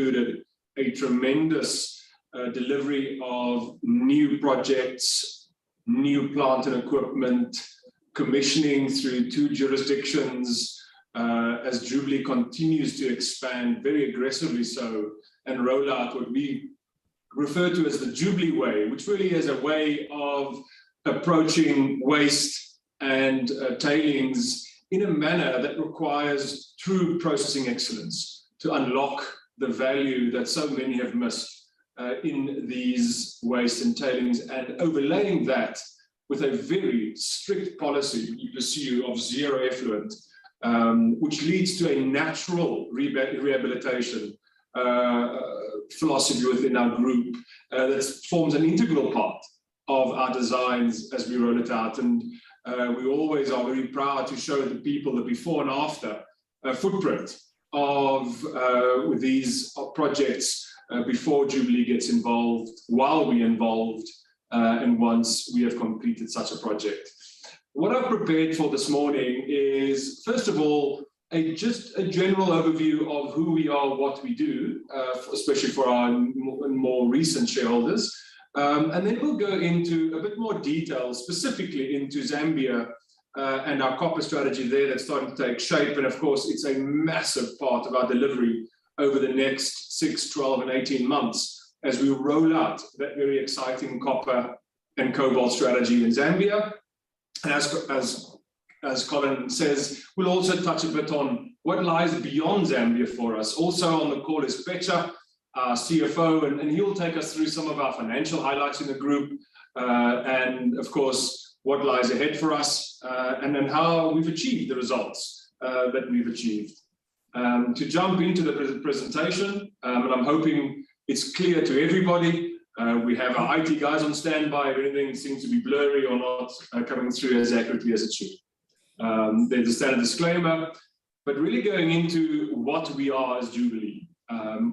included a tremendous delivery of new projects, new plant and equipment, commissioning through 2 jurisdictions, as Jubilee continues to expand very aggressively so, and roll out what we refer to as the Jubilee Way, which really is a way of approaching waste and tailings in a manner that requires true processing excellence to unlock the value that so many have missed in these waste and tailings, and overlaying that with a very strict policy we pursue of zero effluent, which leads to a natural rehabilitation philosophy within our group that forms an integral part of our designs as we roll it out. And we always are very proud to show the people the before and after footprint of these projects before Jubilee gets involved, while we're involved, and once we have completed such a project. What I've prepared for this morning is, first of all, just a general overview of who we are, what we do, especially for our more recent shareholders. And then we'll go into a bit more detail, specifically into Zambia and our copper strategy there that's starting to take shape. And of course, it's a massive part of our delivery over the next 6, 12, and 18 months as we roll out that very exciting copper and cobalt strategy in Zambia. And as Colin says, we'll also touch a bit on what lies beyond Zambia for us. Also on the call is Pecha, our CFO, and he'll take us through some of our financial highlights in the group, and of course, what lies ahead for us, and then how we've achieved the results that we've achieved. To jump into the presentation, and I'm hoping it's clear to everybody, we have our IT guys on standby if anything seems to be blurry or not coming through as accurately as it should. There's a standard disclaimer, but really going into what we are as Jubilee.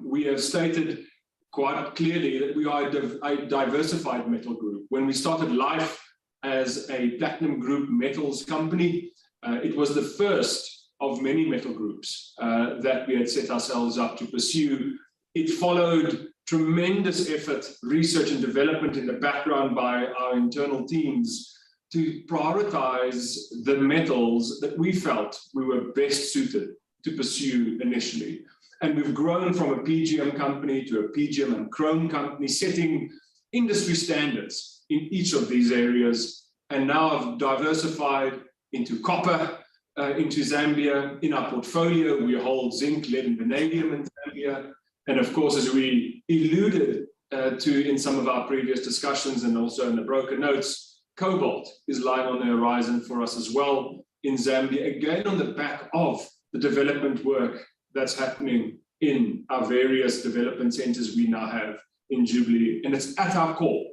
We have stated quite clearly that we are a diversified metal group. When we started life as a platinum group metals company, it was the first of many metal groups that we had set ourselves up to pursue. It followed tremendous effort, research and development in the background by our internal teams to prioritize the metals that we felt we were best suited to pursue initially. And we've grown from a PGM company to a PGM and chrome company, setting industry standards in each of these areas, and now have diversified into copper, into Zambia. In our portfolio, we hold zinc, lead, and vanadium in Zambia. And of course, as we alluded to in some of our previous discussions and also in the broker notes, cobalt is lying on the horizon for us as well in Zambia, again on the back of the development work that's happening in our various development centers we now have in Jubilee. And it's at our core,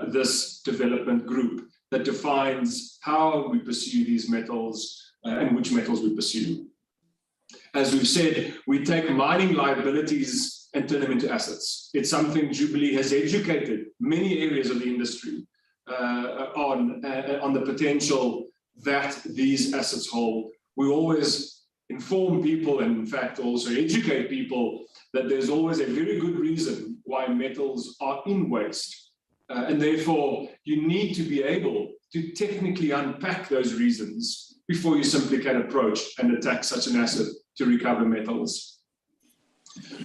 this development group that defines how we pursue these metals and which metals we pursue. As we've said, we take mining liabilities and turn them into assets. It's something Jubilee has educated many areas of the industry on the potential that these assets hold. We always inform people, and in fact also educate people, that there's always a very good reason why metals are in waste. And therefore, you need to be able to technically unpack those reasons before you simply can approach and attack such an asset to recover metals.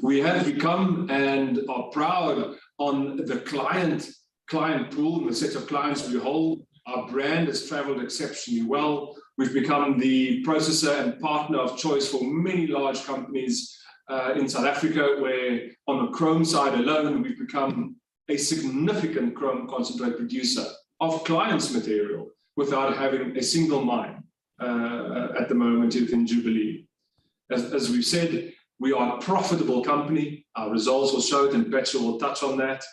We have become and are proud on the client pool and the set of clients we hold. Our brand has traveled exceptionally well. We've become the processor and partner of choice for many large companies in South Africa, where on the chrome side alone, we've become a significant chrome concentrate producer of clients' material without having a single mine at the moment within Jubilee. As we've said, we are a profitable company. Our results will show it, and Pecha will touch on that.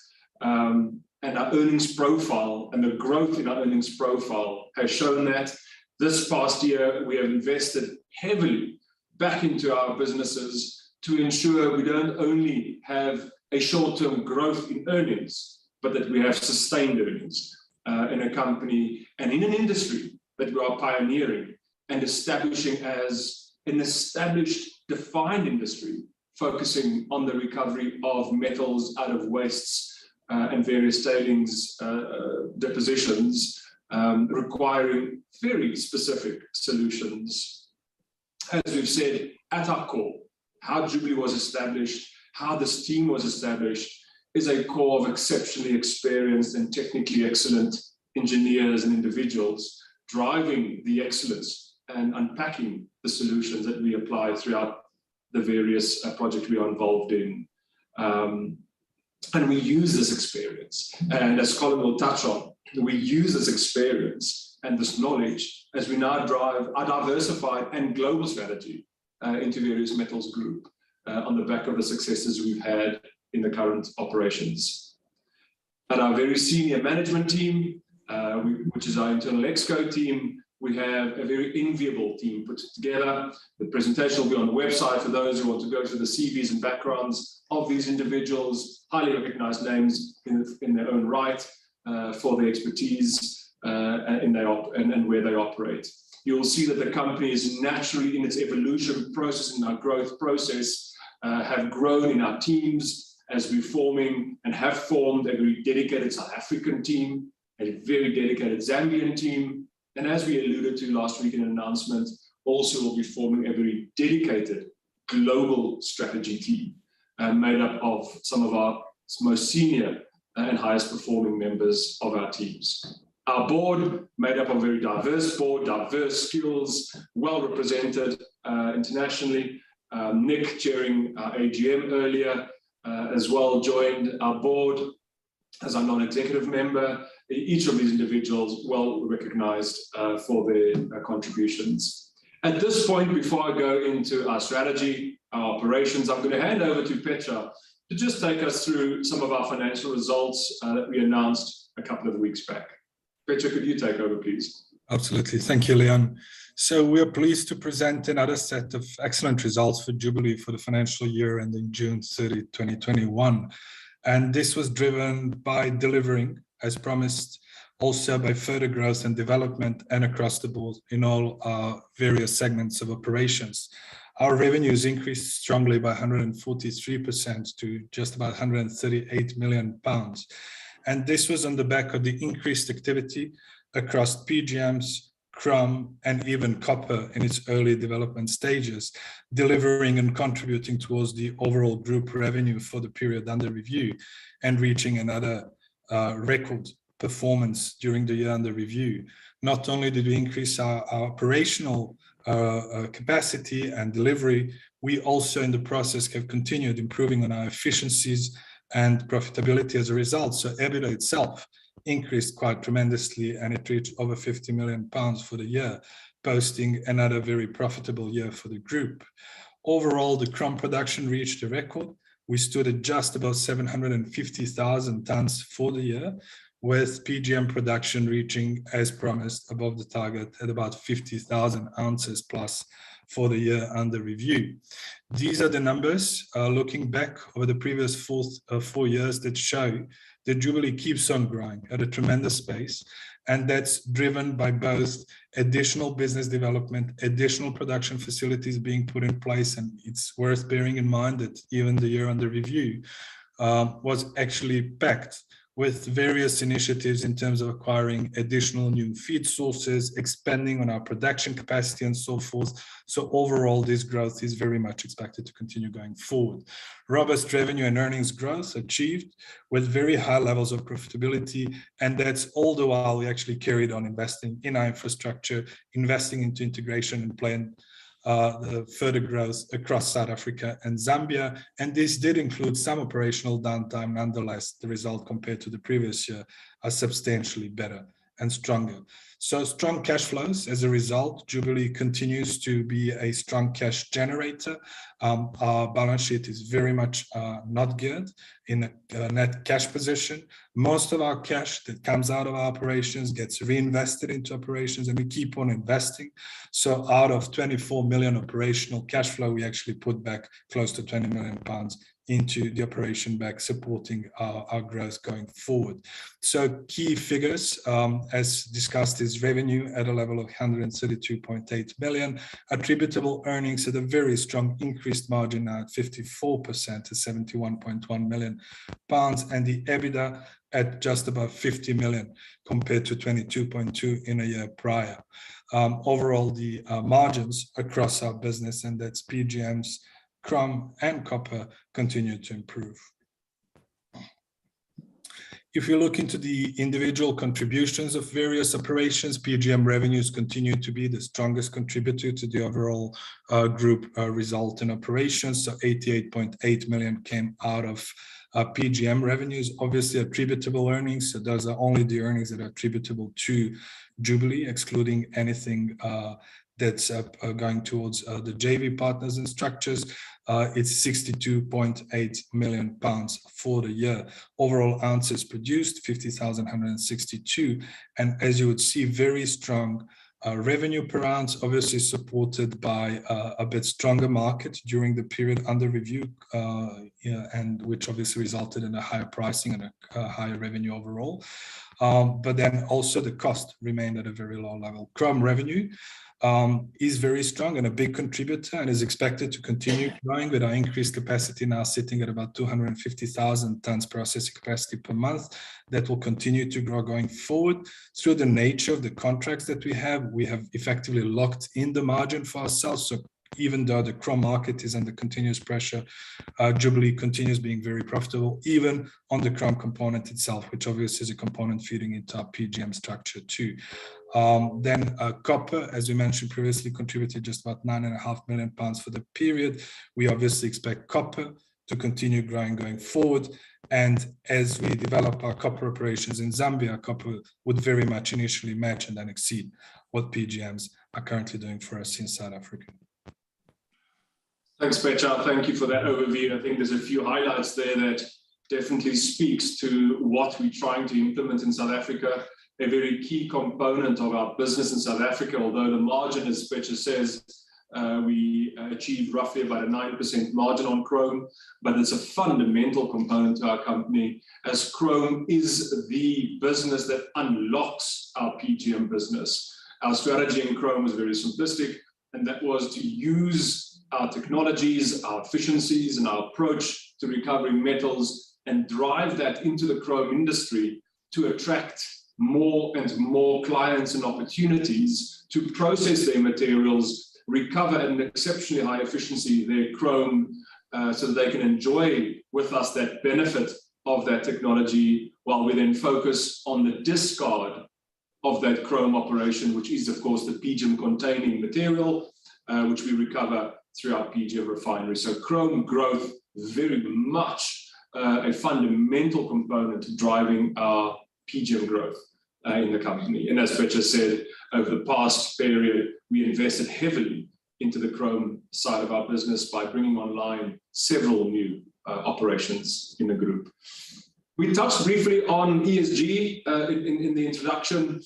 And our earnings profile and the growth in our earnings profile has shown that. This past year, we have invested heavily back into our businesses to ensure we don't only have a short-term growth in earnings, but that we have sustained earnings in a company and in an industry that we are pioneering and establishing as an established, defined industry focusing on the recovery of metals out of wastes and various tailings depositions, requiring very specific solutions. As we've said, at our core, how Jubilee was established, how this team was established, is a core of exceptionally experienced and technically excellent engineers and individuals driving the excellence and unpacking the solutions that we apply throughout the various projects we are involved in. And we use this experience, and as Colin will touch on, we use this experience and this knowledge as we now drive our diversified and global strategy into various metals group on the back of the successes we've had in the current operations. At our very senior management team, which is our internal exco team, we have a very enviable team put together. The presentation will be on the website for those who want to go through the CVs and backgrounds of these individuals, highly recognized names in their own right for their expertise and where they operate. You'll see that the company is naturally in its evolution process, in our growth process, have grown in our teams as we're forming and have formed a very dedicated South African team, a very dedicated Zambian team, and as we alluded to last week in an announcement, also will be forming a very dedicated global strategy team made up of some of our most senior and highest performing members of our teams. Our board, made up of a very diverse board, diverse skills, well represented internationally. Nick, chairing our AGM earlier, as well joined our board as our non-executive member. Each of these individuals well recognized for their contributions. At this point, before I go into our strategy, our operations, I'm going to hand over to Petra to just take us through some of our financial results that we announced a couple of weeks back. Petra, could you take over, please? Absolutely. Thank you, Leon. So we are pleased to present another set of excellent results for Jubilee for the financial year ending June 30, 2021. And this was driven by delivering, as promised, also by further growth and development and across the board in all our various segments of operations. Our revenues increased strongly by 143% to just about £138 million. And this was on the back of the increased activity across PGMs, chrome, and even copper in its early development stages, delivering and contributing towards the overall group revenue for the period under review and reaching another record performance during the year under review. Not only did we increase our operational capacity and delivery, we also in the process have continued improving on our efficiencies and profitability as a result. So EBITDA itself increased quite tremendously and it reached over £50 million for the year, posting another very profitable year for the group. Overall, the chrome production reached a record. We stood at just about 750,000 tons for the year, with PGM production reaching, as promised, above the target at about 50,000 ounces plus for the year under review. These are the numbers looking back over the previous 4 years that show that Jubilee keeps on growing at a tremendous pace, and that's driven by both additional business development, additional production facilities being put in place, and it's worth bearing in mind that even the year under review was actually packed with various initiatives in terms of acquiring additional new feed sources, expanding on our production capacity and so forth. So overall, this growth is very much expected to continue going forward. Robust revenue and earnings growth achieved with very high levels of profitability, and that's all the while we actually carried on investing in our infrastructure, investing into integration and plan the further growth across South Africa and Zambia, and this did include some operational downtime. Nonetheless, the result compared to the previous year are substantially better and stronger. So strong cash flows as a result. Jubilee continues to be a strong cash generator. Our balance sheet is very much not geared in a net cash position. Most of our cash that comes out of our operations gets reinvested into operations, and we keep on investing. So out of 24 million operational cash flow, we actually put back close to £20 million into the operation back, supporting our growth going forward. So key figures, as discussed, is is revenue at a level of 132.8 million, attributable earnings at a very strong increased margin now at 54% to 71.1 million pounds, and the EBITDA at just about 50 million compared to 22.2 in a year prior. Overall, the margins across our business, and that's PGMs, chrome and copper, continue to improve. If you look into the individual contributions of various operations, PGM revenues continue to be the strongest contributor to the overall group result in operations. So 88.8 million came out of PGM revenues, obviously attributable earnings. So those are only the earnings that are attributable to Jubilee, excluding anything that's going towards the JV partners and structures. It's 62.8 million pounds for the year. Overall ounces produced 50,162, and as you would see, very strong revenue per ounce, obviously supported by a bit stronger market during the period under review, and which obviously resulted in a higher pricing and a higher revenue overall. But then also the cost remained at a very low level. Chrome revenue is very strong and a big contributor, and is expected to continue growing with our increased capacity now sitting at about 250,000 tons processing capacity per month. That will continue to grow going forward. Through the nature of the contracts that we have effectively locked in the margin for ourselves. So even though the chrome market is under continuous pressure, Jubilee continues being very profitable, even on the chrome component itself, which obviously is a component feeding into our PGM structure too. Then copper, as we mentioned previously, contributed just about 9.5 million pounds for the period. We obviously expect copper to continue growing going forward. And as we develop our copper operations in Zambia, copper would very much initially match and then exceed what PGMs are currently doing for us in South Africa. Thanks, Pecha. Thank you for that overview. I think there's a few highlights there that definitely speaks to what we're trying to implement in South Africa. A very key component of our business in South Africa, although the margin, as Pecha says, we achieved roughly about a 9% margin on chrome, but it's a fundamental component to our company, as chrome is the business that unlocks our PGM business. Our strategy in chrome was very simplistic, and that was to use our technologies, our efficiencies, and our approach to recovering metals and drive that into the chrome industry to attract more and more clients and opportunities to process their materials, recover at an exceptionally high efficiency their chrome, so that they can enjoy with us that benefit of that technology, while we then focus on the discard of that chrome operation, which is of course the PGM containing material, which we recover through our PGM refinery. So chrome growth very much a fundamental component to driving our PGM growth in the company. And as Pecha said, over the past period, we invested heavily into the chrome side of our business by bringing online several new operations in the group. We touched briefly on ESG in the introduction.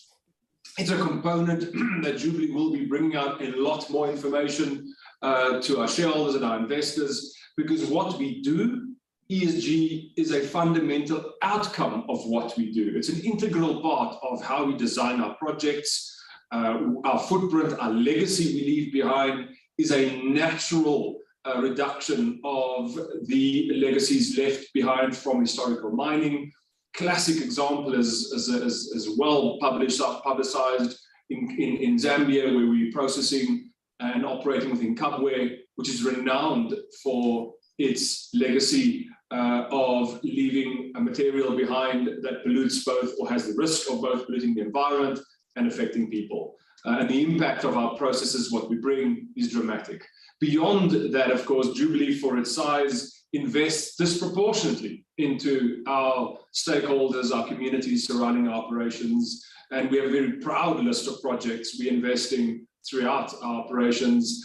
It's a component that Jubilee will be bringing out a lot more information to our shareholders and our investors, because what we do, ESG is a fundamental outcome of what we do. It's an integral part of how we design our projects. Our footprint, our legacy we leave behind is a natural reduction of the legacies left behind from historical mining. Classic example is well publicized in Zambia, where we're processing and operating within Kabwe, which is renowned for its legacy of leaving a material behind that pollutes both, or has the risk of both polluting the environment and affecting people. And the impact of our processes, what we bring, is dramatic. Beyond that, of course, Jubilee, for its size, invests disproportionately into our stakeholders, our communities surrounding our operations, and we have a very proud list of projects we're investing throughout our operations.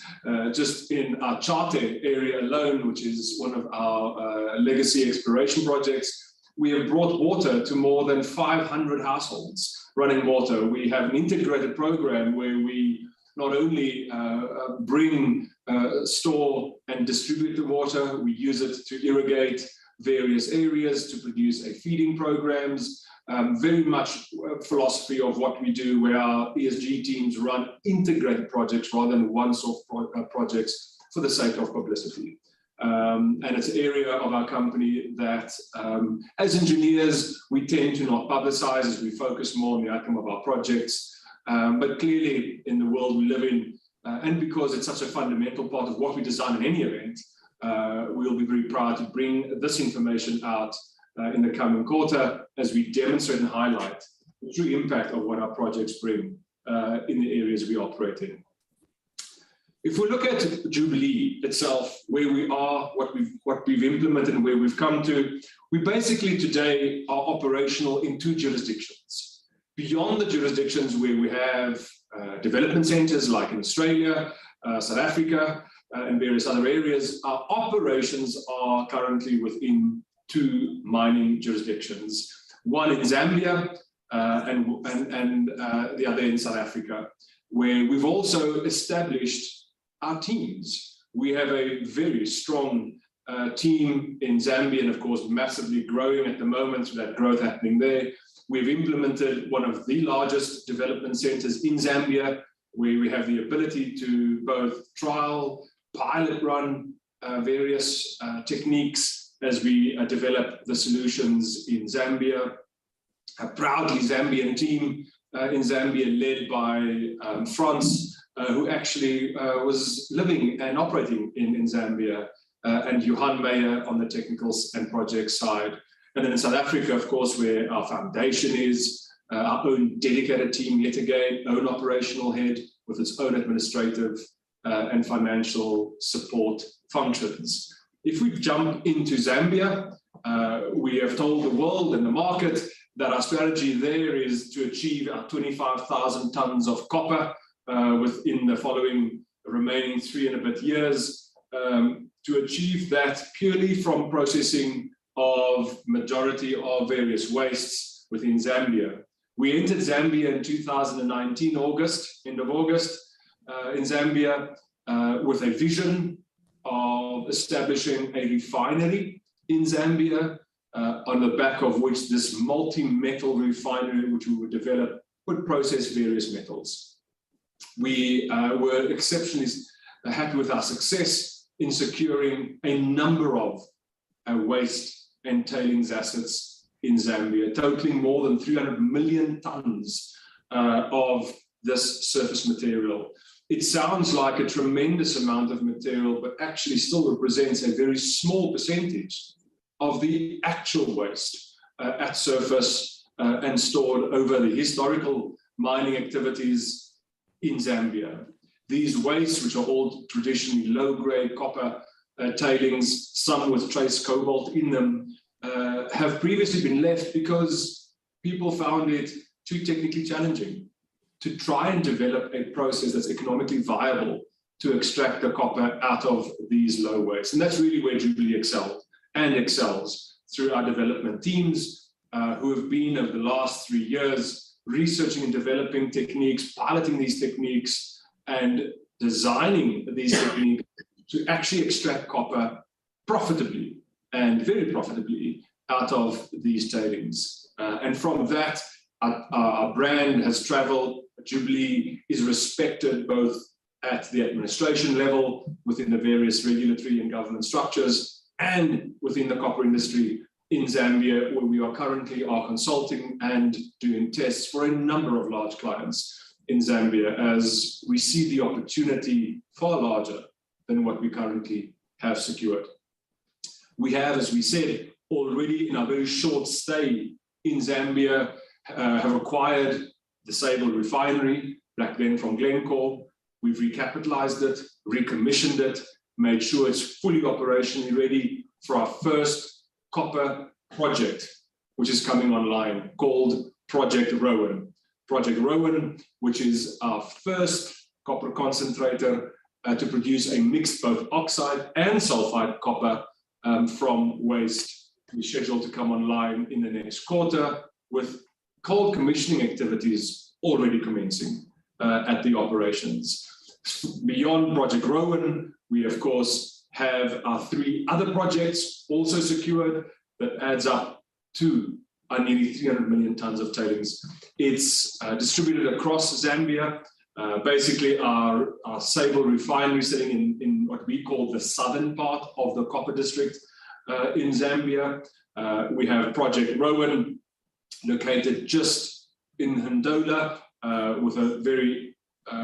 Just in our Chate area alone, which is one of our legacy exploration projects, we have brought water to more than 500 households, running water. We have an integrated program where we not only bring, store and distribute the water, we use it to irrigate various areas, to produce feeding programs, very much philosophy of what we do, where our ESG teams run integrated projects rather than one-off projects for the sake of publicity. And it's an area of our company that, as engineers, we tend to not publicize as we focus more on the outcome of our projects. But clearly, in the world we live in, and because it's such a fundamental part of what we design in any event, we'll be very proud to bring this information out in the coming quarter as we demonstrate and highlight the true impact of what our projects bring in the areas we operate in. If we look at Jubilee itself, where we are, what we've implemented and where we've come to, we basically today are operational in 2 jurisdictions. Beyond the jurisdictions where we have development centers like in Australia, South Africa, and various other areas, our operations are currently within 2 mining jurisdictions, one in Zambia and the other in South Africa, where we've also established our teams. We have a very strong team in Zambia, and of course, massively growing at the moment, so that growth happening there. We've implemented one of the largest development centers in Zambia, where we have the ability to both trial, pilot run various techniques as we develop the solutions in Zambia. A proudly Zambian team in Zambia, led by France, who actually was living and operating in Zambia, and Johan Meyer on the technicals and project side. And then in South Africa, of course, where our foundation is, our own dedicated team, yet again, own operational head with its own administrative and financial support functions. If we jump into Zambia, we have told the world and the market that our strategy there is to achieve our 25,000 tons of copper within the following remaining 3 and a bit years, to achieve that purely from processing of majority of various wastes within Zambia. We entered Zambia in 2019, end of August, in Zambia, with a vision of establishing a refinery in Zambia, on the back of which this multi-metal refinery, which we would develop, would process various metals. We were exceptionally happy with our success in securing a number of waste and tailings assets in Zambia, totaling more than 300 million tons of this surface material. It sounds like a tremendous amount of material, but actually still represents a very small percentage of the actual waste at surface and stored over the historical mining activities in Zambia. These wastes, which are all traditionally low-grade copper tailings, some with trace cobalt in them, have previously been left because people found it too technically challenging to try and develop a process that's economically viable to extract the copper out of these low wastes. And that's really where Jubilee excelled and excels through our development teams who have been, over the last 3 years, researching and developing techniques, piloting these techniques, and designing these techniques to actually extract copper profitably and very profitably out of these tailings. And from that, our brand has traveled. Jubilee is respected both at the administration level, within the various regulatory and government structures, and within the copper industry in Zambia, where we are currently consulting and doing tests for a number of large clients in Zambia, as we see the opportunity far larger than what we currently have secured. We have, as we said, already in our very short stay in Zambia, have acquired the Sable Refinery, back then from Glencore. We've recapitalized it, recommissioned it, made sure it's fully operationally ready for our first copper project, which is coming online, called Project Rowan. Project Rowan, which is our first copper concentrator to produce a mixed both oxide and sulfide copper from waste. We're scheduled to come online in the next quarter, with cold commissioning activities already commencing at the operations. Beyond Project Rowan, we of course have our 3 other projects also secured that adds up to are nearly 300 million tons of tailings. It's distributed across Zambia. Basically, our Sable Refinery sitting in what we call the southern part of the copper district in Zambia. We have Project Rowan, located just in Ndola, with a very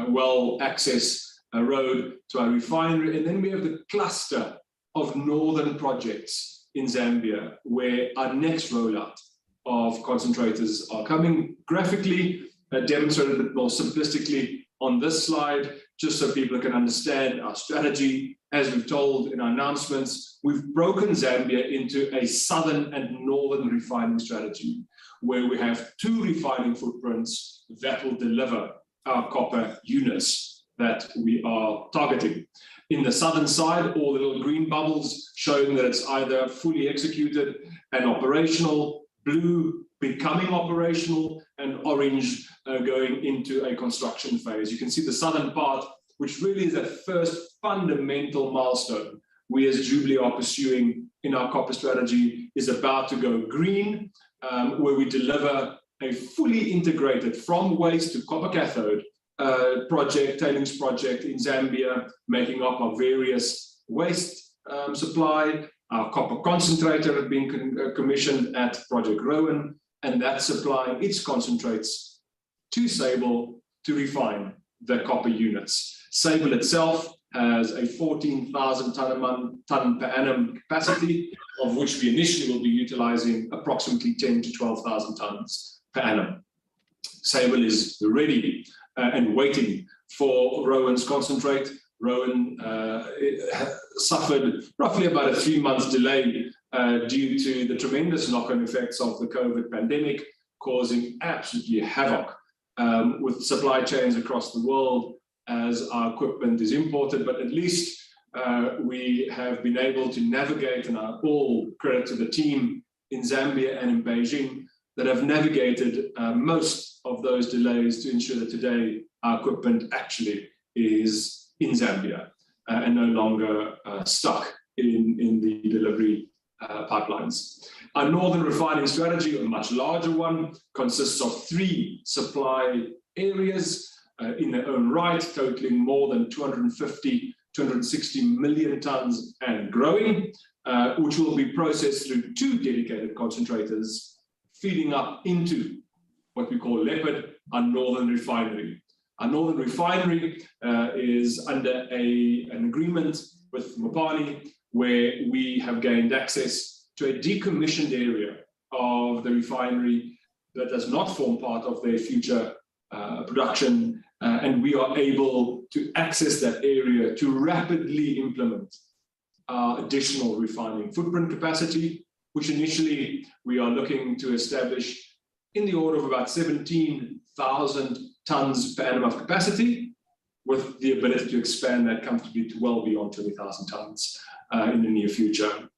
well-accessed road to our refinery. And then we have the cluster of northern projects in Zambia, where our next rollout of concentrators are coming. Graphically demonstrated a bit more simplistically on this slide, just so people can understand our strategy. As we've told in our announcements, we've broken Zambia into a southern and northern refining strategy, where we have 2 refining footprints that will deliver our copper units that we are targeting. In the southern side, all the little green bubbles showing that it's either fully executed and operational, blue becoming operational, and orange going into a construction phase. You can see the southern part, which really is that first fundamental milestone we as Jubilee are pursuing in our copper strategy, is about to go green, where we deliver a fully integrated from waste to copper cathode tailings project in Zambia, making up our various waste supply. Our copper concentrator has been commissioned at Project Rowan, and that's supplying its concentrates to Sable to refine the copper units. Sable itself has a 14,000 ton per annum capacity, of which we initially will be utilizing approximately 10 to 12,000 tons per annum. Sable is ready and waiting for Rowan's concentrate. Rowan suffered roughly about a 3-month delay due to the tremendous knock-on effects of the COVID pandemic, causing absolutely havoc with supply chains across the world as our equipment is imported. But at least we have been able to navigate, and all credit to the team in Zambia and in Beijing that have navigated most of those delays to ensure that today our equipment actually is in Zambia and no longer stuck in the delivery pipelines. Our northern refining strategy, a much larger one, consists of 3 supply areas in their own right, totaling more than 260 million tons and growing, which will be processed through 2 dedicated concentrators, feeding up into what we call Leopard, our northern refinery. Our northern refinery is under an agreement with Mopani, where we have gained access to a decommissioned area of the refinery that does not form part of their future production, and we are able to access that area to rapidly implement our additional refining footprint capacity, which initially we are looking to establish in the order of about 17,000 tons per annum of capacity, with the ability to expand that comfortably to well beyond 20,000 tons in the near future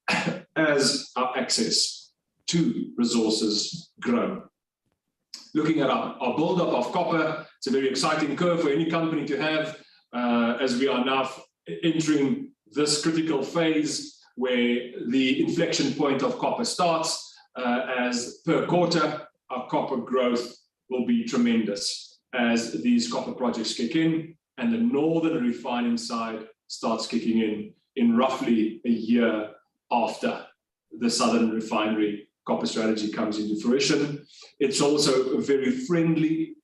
as our access to resources grow. Looking at our build-up of copper, it's a very exciting curve for any company to have, as we are now entering this critical phase where the inflection point of copper starts, as per quarter, our copper growth will be tremendous as these copper projects kick in and the northern refining side starts kicking in roughly a year after the southern refinery copper strategy comes into fruition. It's also very friendly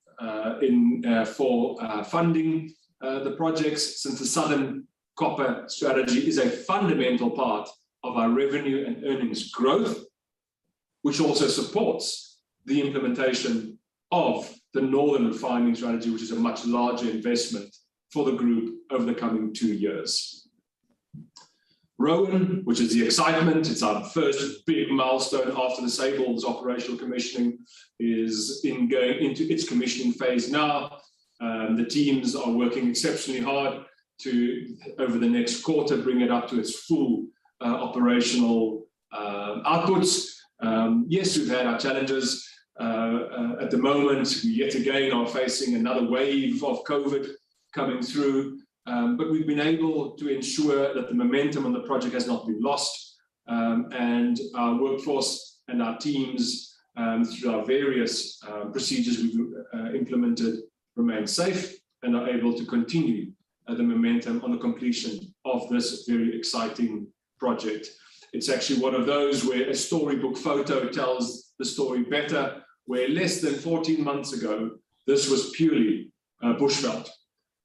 for funding the projects, since the southern copper strategy is a fundamental part of our revenue and earnings growth, which also supports the implementation of the northern refining strategy, which is a much larger investment for the group over the coming 2 years. Rowan, which is the excitement, it's our first big milestone after the Sable's operational commissioning, is going into its commissioning phase now. The teams are working exceptionally hard to, over the next quarter, bring it up to its full operational outputs. Yes, we've had our challenges. At the moment, we yet again are facing another wave of COVID coming through, but we've been able to ensure that the momentum on the project has not been lost, and our workforce and our teams through our various procedures we've implemented, remain safe and are able to continue the momentum on the completion of this very exciting project. It's actually one of those where a storybook photo tells the story better, where less than 14 months ago, this was purely bushveld,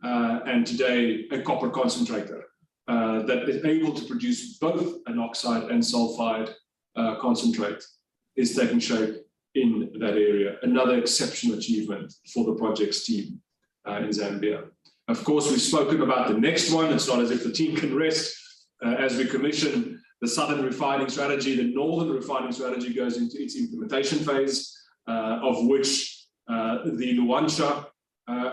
and today a copper concentrator that is able to produce both an oxide and sulfide concentrate is taking shape in that area. Another exceptional achievement for the project's team in Zambia. Of course, we've spoken about the next one. It's not as if the team can rest. As we commission the southern refining strategy, the northern refining strategy goes into its implementation phase, of which the Luancha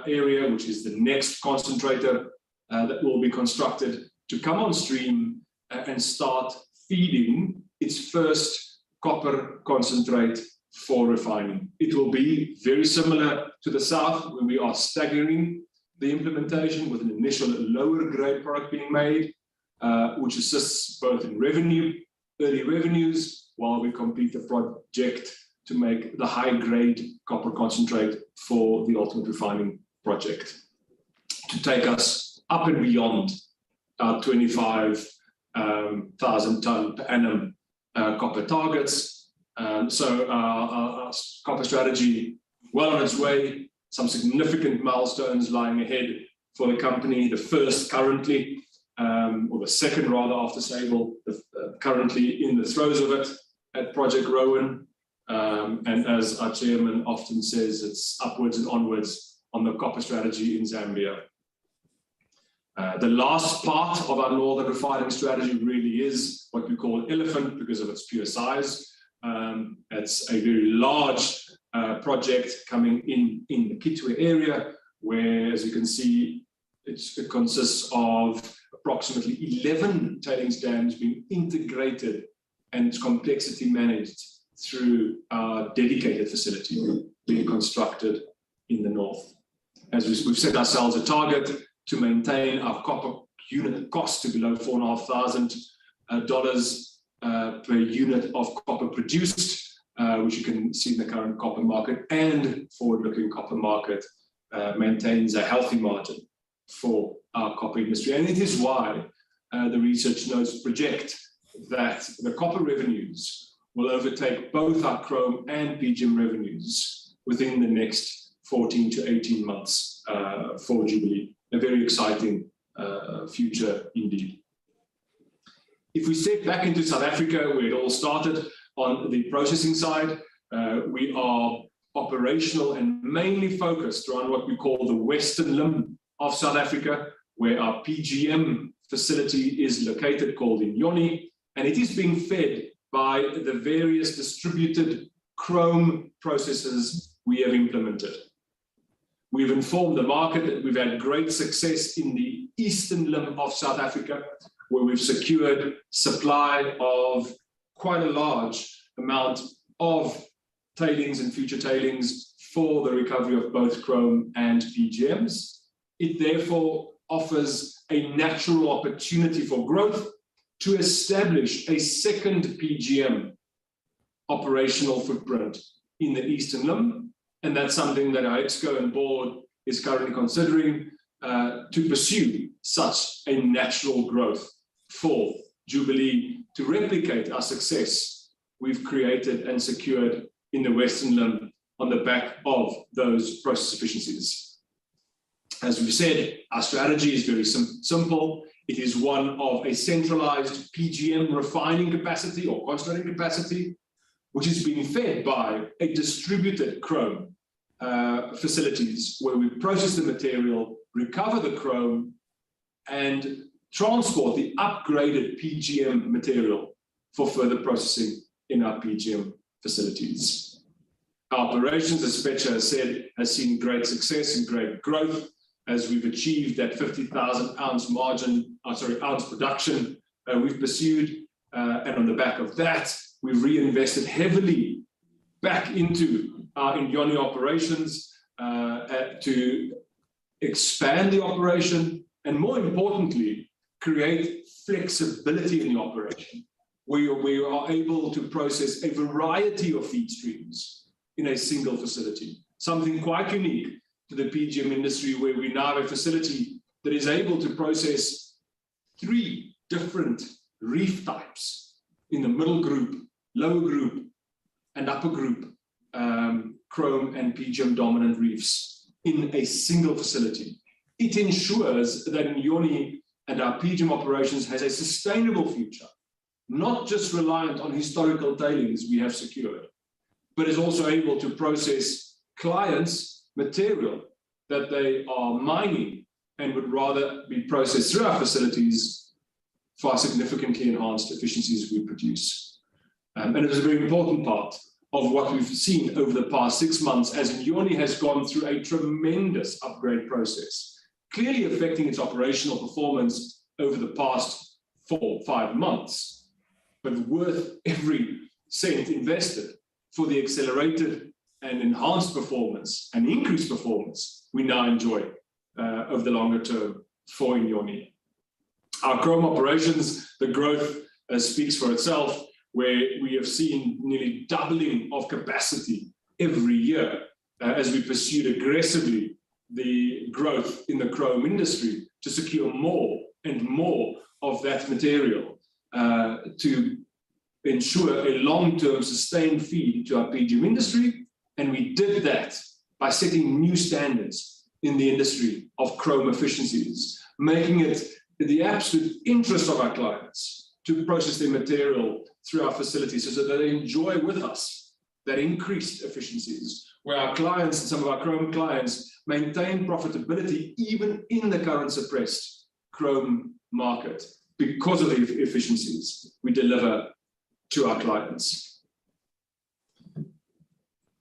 area, which is the next concentrator that will be constructed to come on stream and start feeding its first copper concentrate for refining. It will be very similar to the south, where we are staggering the implementation with an initial lower grade product being made, which assists both in early revenues, while we complete the project to make the high grade copper concentrate for the ultimate refining project, to take us up and beyond our 25,000 ton per annum copper targets. So our copper strategy well on its way, some significant milestones lying ahead for the company. The first currently, or the second rather after Sable, currently in the throes of it at Project Rowan. And as our chairman often says, it's upwards and onwards on the copper strategy in Zambia. The last part of our northern refining strategy really is what we call elephant because of its pure size. It's a very large project coming in the Kitwe area, where, as you can see, it consists of approximately 11 tailings dams being integrated and its complexity managed through our dedicated facility being constructed in the north. As we've set ourselves a target to maintain our copper unit cost to below $4,500 per unit of copper produced, which you can see in the current copper market and forward-looking copper market, maintains a healthy margin for our copper industry. And it is why the research notes project that the copper revenues will overtake both our chrome and PGM revenues within the next 14 to 18 months for Jubilee. A very exciting future indeed. If we step back into South Africa, where it all started on the processing side, we are operational and mainly focused around what we call the western limb of South Africa, where our PGM facility is located, called Inyoni, and it is being fed by the various distributed chrome processes we have implemented. We've informed the market that we've had great success in the eastern limb of South Africa, where we've secured supply of quite a large amount of tailings and future tailings for the recovery of both chrome and PGMs. It therefore offers a natural opportunity for growth to establish a second PGM operational footprint in the eastern limb. And that's something that our EXCO and board is currently considering to pursue such a natural growth for Jubilee to replicate our success we've created and secured in the western limb on the back of those process efficiencies. As we've said, our strategy is very simple. It is one of a centralized PGM refining capacity or concentrating capacity, which is being fed by a distributed chrome facilities, where we process the material, recover the chrome, and transport the upgraded PGM material for further processing in our PGM facilities. Our operations, as Pecha has said, has seen great success and great growth as we've achieved that 50,000 ounce ounce production we've pursued. And on the back of that, we've reinvested heavily back into our Inyoni operations to expand the operation and, more importantly, create flexibility in the operation, we are able to process a variety of feed streams in a single facility, something quite unique to the PGM industry, where we now have a facility that is able to process 3 different reef types in the middle group, lower group, and upper group chrome and PGM dominant reefs in a single facility. It ensures that Inyoni and our PGM operations has a sustainable future, not just reliant on historical tailings we have secured, but is also able to process clients' material that they are mining and would rather be processed through our facilities for significantly enhanced efficiencies we produce. And it is a very important part of what we've seen over the past 6 months, as Inyoni has gone through a tremendous upgrade process, clearly affecting its operational performance over the past 4 or 5 months, but worth every cent invested for the accelerated and enhanced performance and increased performance we now enjoy over the longer term for Inyoni. Our chrome operations, the growth speaks for itself, where we have seen nearly doubling of capacity every year as we pursued aggressively the growth in the chrome industry to secure more and more of that material to ensure a long-term sustained feed to our PGM industry. And we did that by setting new standards in the industry of chrome efficiencies, making it the absolute interest of our clients to process their material through our facilities so that they enjoy with us that increased efficiencies, where our clients and some of our chrome clients maintain profitability even in the current suppressed chrome market because of the efficiencies we deliver to our clients.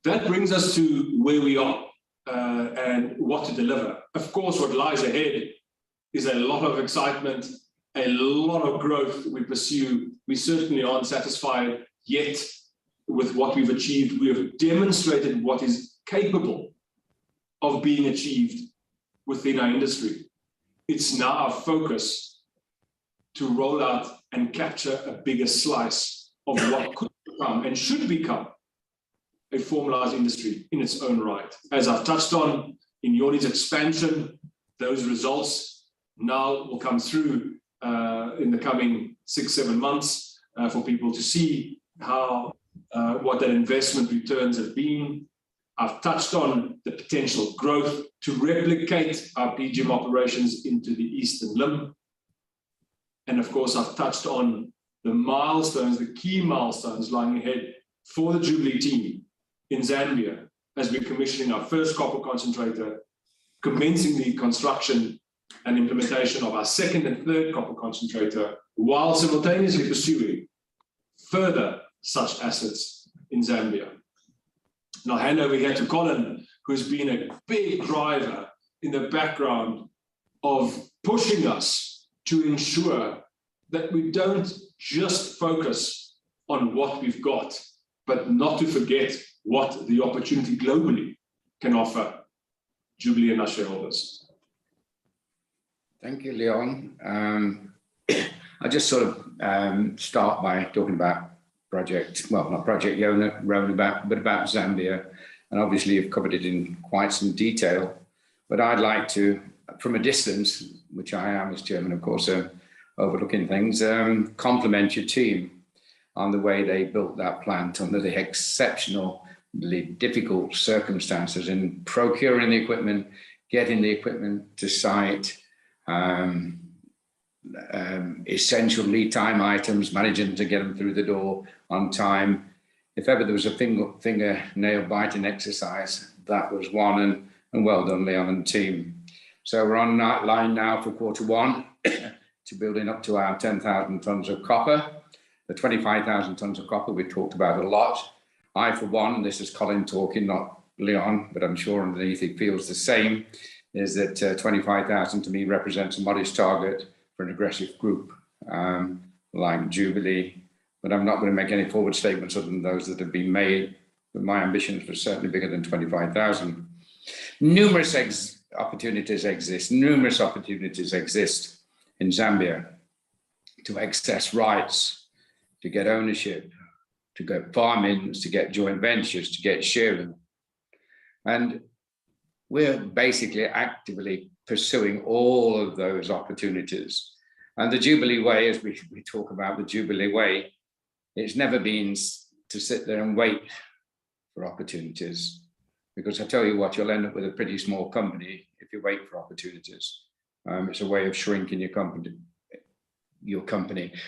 That brings us to where we are and what to deliver. Of course, what lies ahead is a lot of excitement, a lot of growth we pursue. We certainly aren't satisfied yet with what we've achieved. We have demonstrated what is capable of being achieved within our industry. It's now our focus to roll out and capture a bigger slice of what could become and should become a formalized industry in its own right. As I've touched on, in Inyoni's expansion, those results now will come through in the coming 6-7 months for people to see how what that investment returns have been. I've touched on the potential growth to replicate our PGM operations into the Eastern Limb. And of course, I've touched on the milestones, the key milestones lying ahead for the Jubilee team in Zambia, as we're commissioning our first copper concentrator, commencing the construction and implementation of our second and third copper concentrator, while simultaneously pursuing further such assets in Zambia. And I'll hand over here to Colin, who's been a big driver in the background of pushing us to ensure that we don't just focus on what we've got, but not to forget what the opportunity globally can offer Jubilee and our shareholders. Thank you, Leon. I'll just sort of start by talking about not Project Rowan, but about Zambia. And obviously you've covered it in quite some detail, but I'd like to, from a distance, which I am as chairman, of course, overlooking things, compliment your team on the way they built that plant under the exceptionally difficult circumstances in procuring the equipment, getting the equipment to site, essential lead time items, managing to get them through the door on time. If ever there was a finger nail biting exercise, that was one, and well done, Leon and team. So we're on that line now for Q1 to building up to our 10,000 tonnes of copper. The 25,000 tonnes of copper we talked about a lot. I, for one, and this is Colin talking, not Leon, but I'm sure underneath he feels the same, is that 25,000 to me represents a modest target for an aggressive group like Jubilee. But I'm not going to make any forward statements other than those that have been made. But my ambitions were certainly bigger than 25,000. Numerous opportunities exist in Zambia to access rights to get ownership, to get farm-ins, to get joint ventures, to get sharing. And we're basically actively pursuing all of those opportunities. And the Jubilee Way, as we talk about the Jubilee Way, it's never been to sit there and wait for opportunities, because I tell you what, you'll end up with a pretty small company if you wait for opportunities. It's a way of shrinking your company.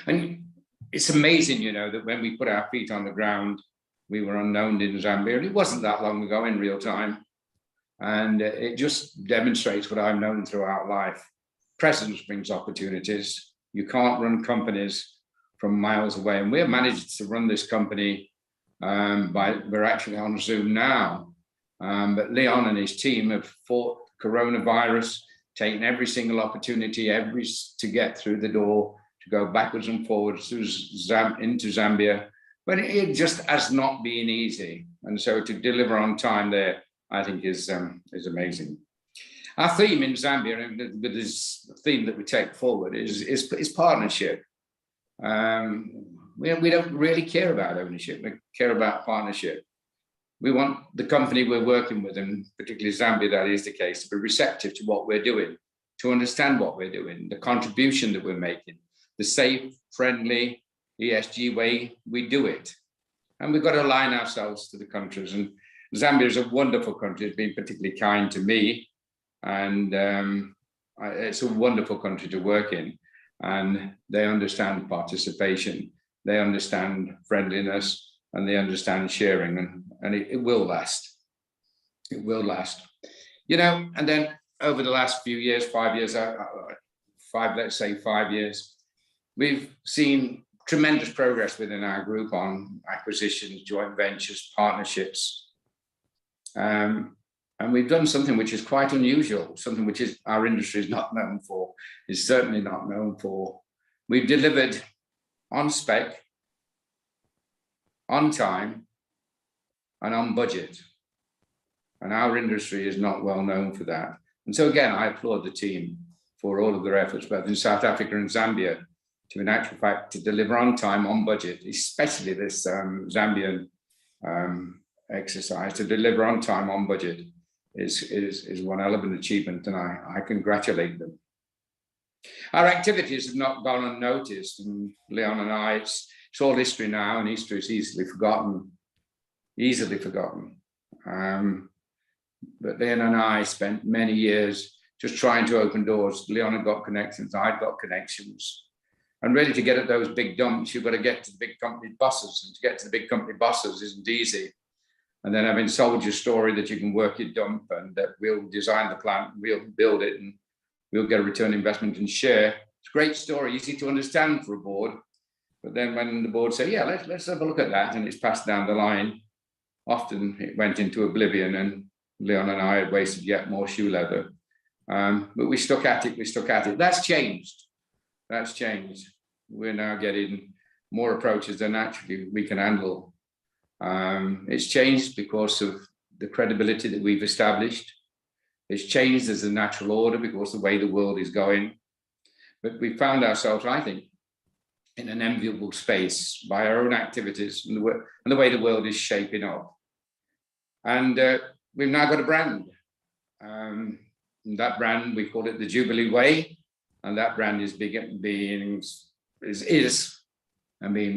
And it's amazing, you know, that when we put our feet on the ground, we were unknown in Zambia, and it wasn't that long ago in real time. And it just demonstrates what I've known throughout life. Presence brings opportunities. You can't run companies from miles away. And we're managed to run this company we're actually on Zoom now. But Leon and his team have fought coronavirus, taken every single opportunity to get through the door, to go backwards and forwards into Zambia. But it just has not been easy. And so to deliver on time there, I think is amazing. Our theme in Zambia, and with this theme that we take forward, is partnership. We don't really care about ownership. We care about partnership. We want the company we're working with, and particularly Zambia, that is the case, to be receptive to what we're doing, to understand what we're doing, the contribution that we're making, the safe, friendly, ESG way we do it. And we've got to align ourselves to the countries. And Zambia is a wonderful country. It's been particularly kind to me. And it's a wonderful country to work in. And they understand participation. They understand friendliness, and they understand sharing. And it will last. It will last. You know, and then over the last few years, 5 years, let's say 5 years, we've seen tremendous progress within our group on acquisitions, joint ventures, partnerships. And we've done something which is quite unusual, something which is our industry is not known for, is certainly not known for. We've delivered on spec, on time, and on budget. And our industry is not well known for that. And so again, I applaud the team for all of their efforts, both in South Africa and Zambia, to in actual fact, to deliver on time, on budget, especially this Zambian exercise, to deliver on time, on budget is one hell of an achievement, and I congratulate them. Our activities have not gone unnoticed, and Leon and I, it's all history now, and history is easily forgotten. But Leon and I spent many years just trying to open doors. Leon had got connections, I'd got connections. And really, to get at those big dumps, you've got to get to the big company bosses. And to get to the big company bosses isn't easy. And then having sold your story that you can work your dump, and that we'll design the plant, we'll build it, and we'll get a return investment and share. It's a great story, easy to understand for a board. But then when the board say, yeah, let's have a look at that, and it's passed down the line, often it went into oblivion, and Leon and I had wasted yet more shoe leather. But we stuck at it. That's changed. We're now getting more approaches than actually we can handle. It's changed because of the credibility that we've established. It's changed as a natural order because of the way the world is going. But we found ourselves, I think, in an enviable space by our own activities and the way the world is shaping up. And we've now got a brand. And that brand, we call it the Jubilee Way. And that brand is being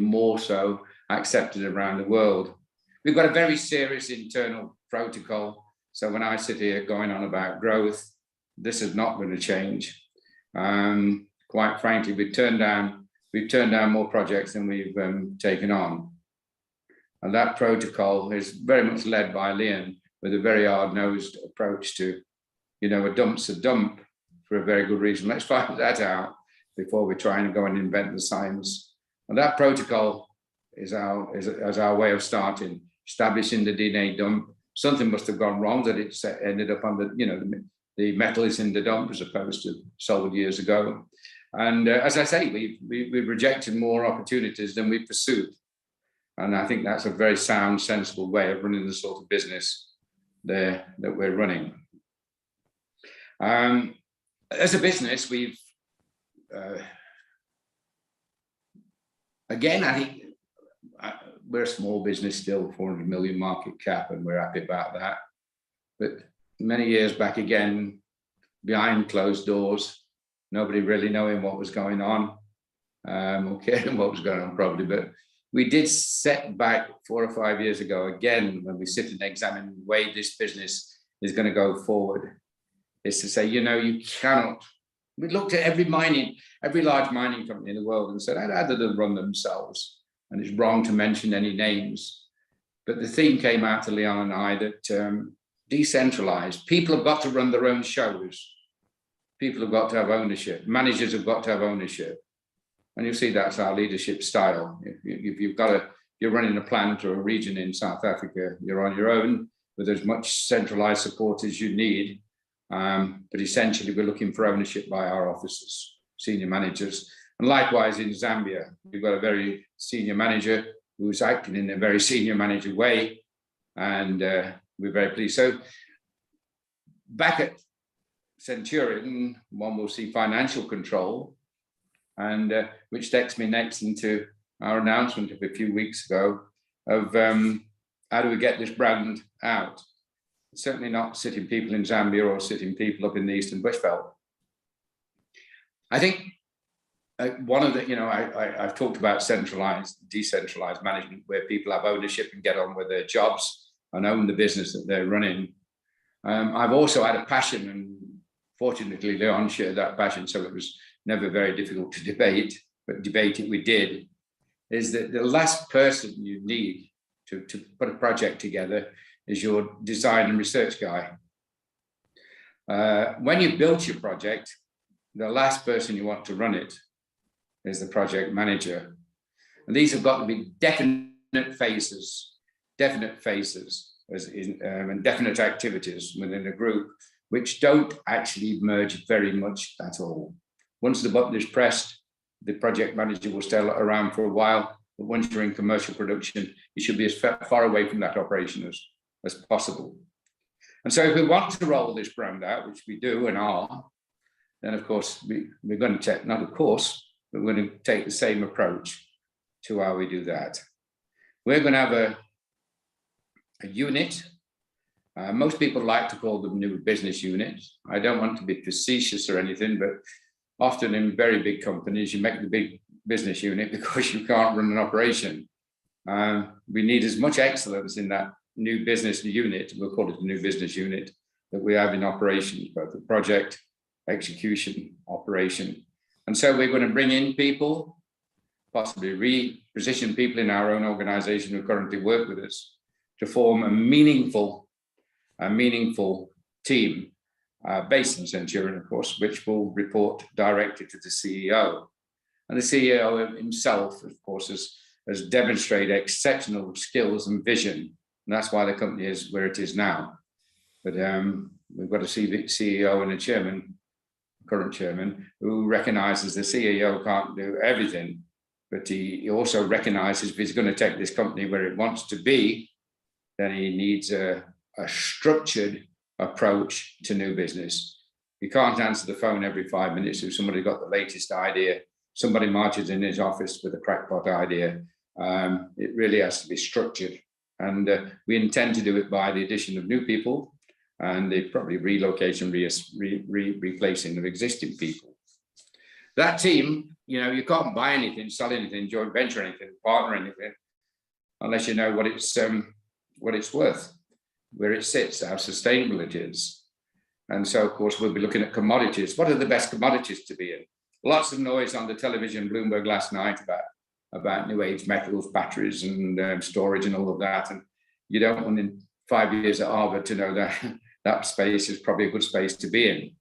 more so accepted around the world. We've got a very serious internal protocol. So when I sit here going on about growth, this is not going to change. Quite frankly, we've turned down more projects than we've taken on. And that protocol is very much led by Leon, with a very hard-nosed approach to, you know, a dump's a dump for a very good reason. Let's find that out before we try and go and invent the science. And that protocol is our way of starting, establishing the DNA dump. Something must have gone wrong that it's ended up on the metal is in the dump as opposed to sold years ago. And as I say, we've rejected more opportunities than we've pursued. And I think that's a very sound, sensible way of running the sort of business there that we're running. As a business, we've, again, I think we're a small business still, 400 million market cap, and we're happy about that. But many years back again, behind closed doors, nobody really knowing what was going on, or caring what was going on probably. But we did set back 4 or 5 years ago, again, when we sit and examine the way this business is going to go forward, is to say, you cannot. We looked at every large mining company in the world and said, how do they run themselves? And it's wrong to mention any names. But the theme came out to Leon and I that decentralized. People have got to run their own shows. People have got to have ownership. Managers have got to have ownership. And you'll see that's our leadership style. If you're running a plant or a region in South Africa, you're on your own with as much centralized support as you need. But essentially, we're looking for ownership by our officers, senior managers. And likewise in Zambia, we've got a very senior manager who's acting in a very senior manager way. And we're very pleased. So back at Centurion, one will see financial control, and which takes me next into our announcement of a few weeks ago of how do we get this brand out? Certainly not sitting people in Zambia or sitting people up in the Eastern Bushveld. I think one of the, I've talked about centralized, decentralized management where people have ownership and get on with their jobs and own the business that they're running. I've also had a passion, and fortunately Leon shared that passion, so it was never very difficult to debate, but debate it we did, is that the last person you need to put a project together is your design and research guy. When you built your project, the last person you want to run it is the project manager. And these have got to be definite phases as in, and definite activities within a group, which don't actually merge very much at all. Once the button is pressed, the project manager will stay around for a while, but once you're in commercial production, you should be as far away from that operation as possible. And so if we want to roll this brand out, which we do and are, then of course we're going to take, not of course, but we're going to take the same approach to how we do that. We're going to have a unit. Most people like to call them new business units. I don't want to be facetious or anything, but often in very big companies, you make the big business unit because you can't run an operation. We need as much excellence in that new business unit, we'll call it the new business unit, that we have in operations, both the project, execution, operation. And so we're going to bring in people, possibly reposition people in our own organization who currently work with us to form a meaningful team based in Centurion, of course, which will report directly to the CEO. And the CEO himself, of course, has demonstrated exceptional skills and vision. And that's why the company is where it is now. But we've got a CEO and a chairman, current chairman, who recognizes the CEO can't do everything, but he also recognizes if he's going to take this company where it wants to be, then he needs a structured approach to new business. You can't answer the phone every 5 minutes if somebody got the latest idea, somebody marches in his office with a crackpot idea. It really has to be structured. And we intend to do it by the addition of new people and the probably relocation, replacing of existing people. That team, you can't buy anything, sell anything, joint venture anything, partner anything, unless you know what it's worth, where it sits, how sustainable it is. And so, of course, we'll be looking at commodities. What are the best commodities to be in? Lots of noise on the television, Bloomberg last night about new age metals, batteries and storage and all of that. And you don't want in 5 years at Harvard to know that that space is probably a good space to be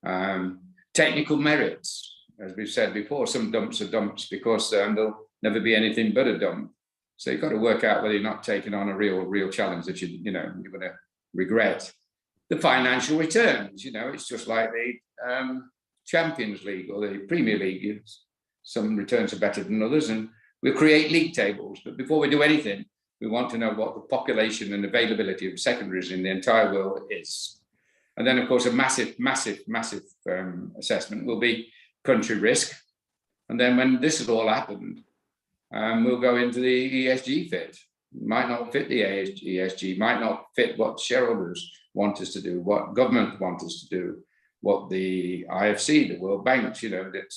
in. Technical merits, as we've said before, some dumps are dumps because there'll never be anything but a dump. So you've got to work out whether you're not taking on a real challenge that you're going to regret. The financial returns, it's just like the Champions League or the Premier League. Some returns are better than others, and we'll create league tables. But before we do anything, we want to know what the population and availability of secondaries in the entire world is. And then, of course, a massive assessment will be country risk. And then when this has all happened, will go into the ESG fit. Might not fit the ESG, might not fit what shareholders want us to do, what government want us to do, what the IFC, the World Banks, you know, that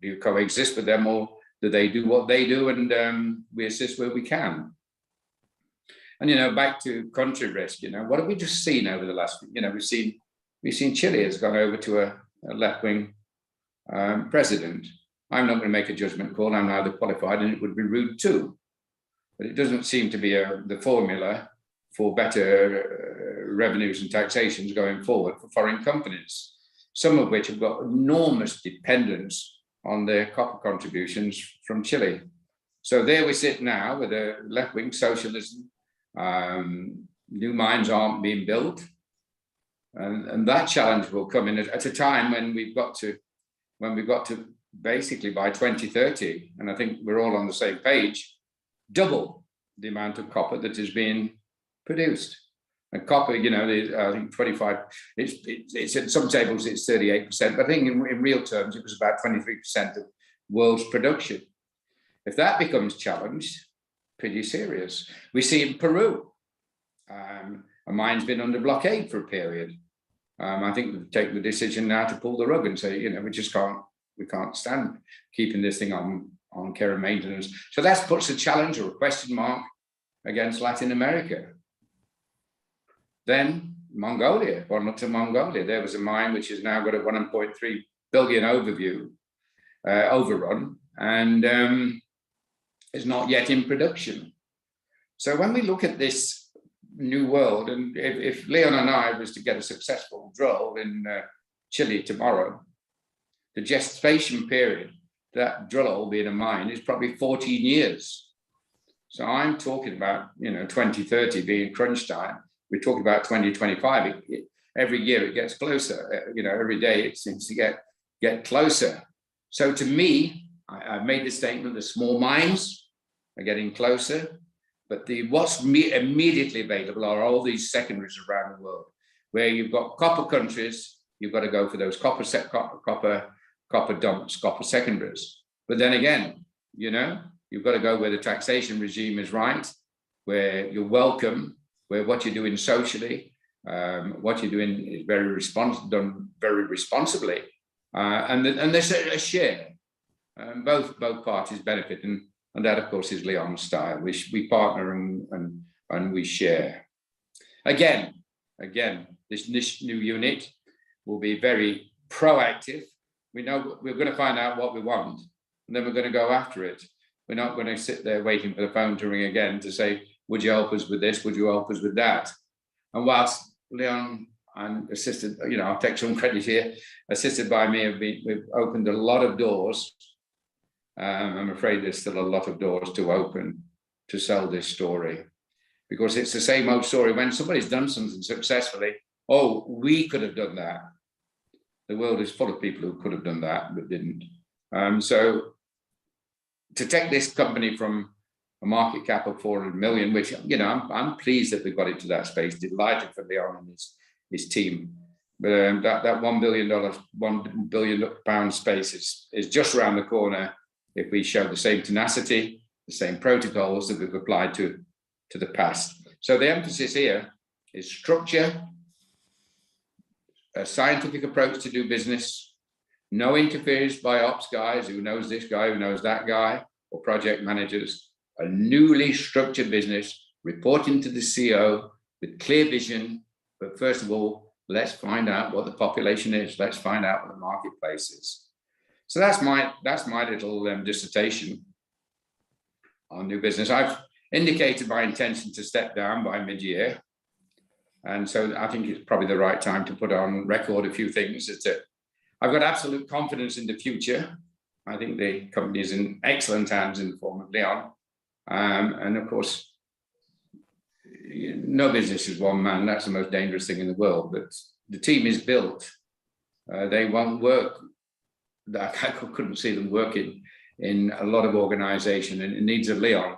do you coexist with them, or do they do what they do and we assist where we can? And, you know, back to country risk, you know, what have we just seen over the last, you know, we've seen Chile has gone over to a left-wing president. I'm not going to make a judgment call, I'm neither qualified, and it would be rude too. But it doesn't seem to be the formula for better revenues and taxations going forward for foreign companies, some of which have got enormous dependence on their copper contributions from Chile. So there we sit now with a left-wing socialism. New mines aren't being built. And that challenge will come in at a time when we've got to basically by 2030, and I think we're all on the same page, double the amount of copper that is being produced. And copper, you know, I think 25, it's in some tables it's 38%, but I think in real terms it was about 23% of world's production. If that becomes challenged, pretty serious. We see in Peru, a mine's been under blockade for a period. I think we've taken the decision now to pull the rug and say, you know, we can't stand keeping this thing on care and maintenance. So that puts a challenge or a question mark against Latin America. Then Mongolia, well, not to Mongolia, there was a mine which has now got a 1.3 billion overrun, and is not yet in production. So when we look at this new world, and if Leon and I was to get a successful drill in Chile tomorrow, the gestation period, that drill hole being a mine, is probably 14 years. So I'm talking about, you know, 2030 being crunch time. We're talking about 2025. Every year it gets closer. You know, every day it seems to get closer. So to me, I've made the statement: the small mines are getting closer, but what's immediately available are all these secondaries around the world, where you've got copper countries. You've got to go for those copper dumps, copper secondaries. But then again, you know, you've got to go where the taxation regime is right, where you're welcome, where what you're doing socially, what you're doing is done very responsibly, and there's a share. Both parties benefit, and that, of course, is Leon's style. We partner and we share. Again, this new unit will be very proactive. We know we're going to find out what we want, and then we're going to go after it. We're not going to sit there waiting for the phone to ring again to say, would you help us with this? Would you help us with that? And whilst Leon and assisted, you know, I'll take some credit here, assisted by me, we've opened a lot of doors. I'm afraid there's still a lot of doors to open to sell this story, because it's the same old story. When somebody's done something successfully, oh, we could have done that. The world is full of people who could have done that but didn't. So to take this company from a market cap of 400 million, which, you know, I'm pleased that we got it to that space, delighted for Leon and his team. But that £1 billion space is just around the corner if we show the same tenacity, the same protocols that we've applied to the past. So the emphasis here is structure, a scientific approach to do business, no interference by ops guys who knows this guy, who knows that guy, or project managers, a newly structured business, reporting to the CEO with clear vision. But first of all, let's find out what the population is. Let's find out what the marketplace is. So that's my little dissertation on new business. I've indicated my intention to step down by mid-year. And so I think it's probably the right time to put on record a few things. I've got absolute confidence in the future. I think the company is in excellent hands in the form of Leon. And of course, no business is one man. That's the most dangerous thing in the world. But the team is built. They won't work. I couldn't see them working in a lot of organization, and it needs a Leon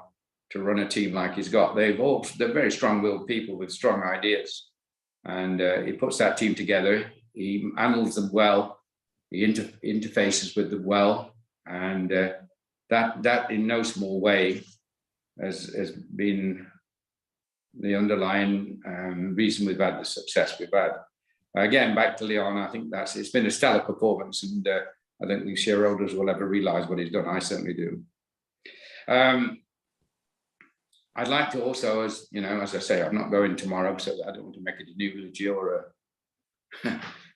to run a team like he's got. They're very strong-willed people with strong ideas, and he puts that team together. He handles them well. He interfaces with them well, and that in no small way has been the underlying reason we've had the success we've had. Again, back to Leon, I think it's been a stellar performance, and I don't think shareholders will ever realise what he's done. I certainly do. I'd like to also, as I say, I'm not going tomorrow, so I don't want to make it a eulogy or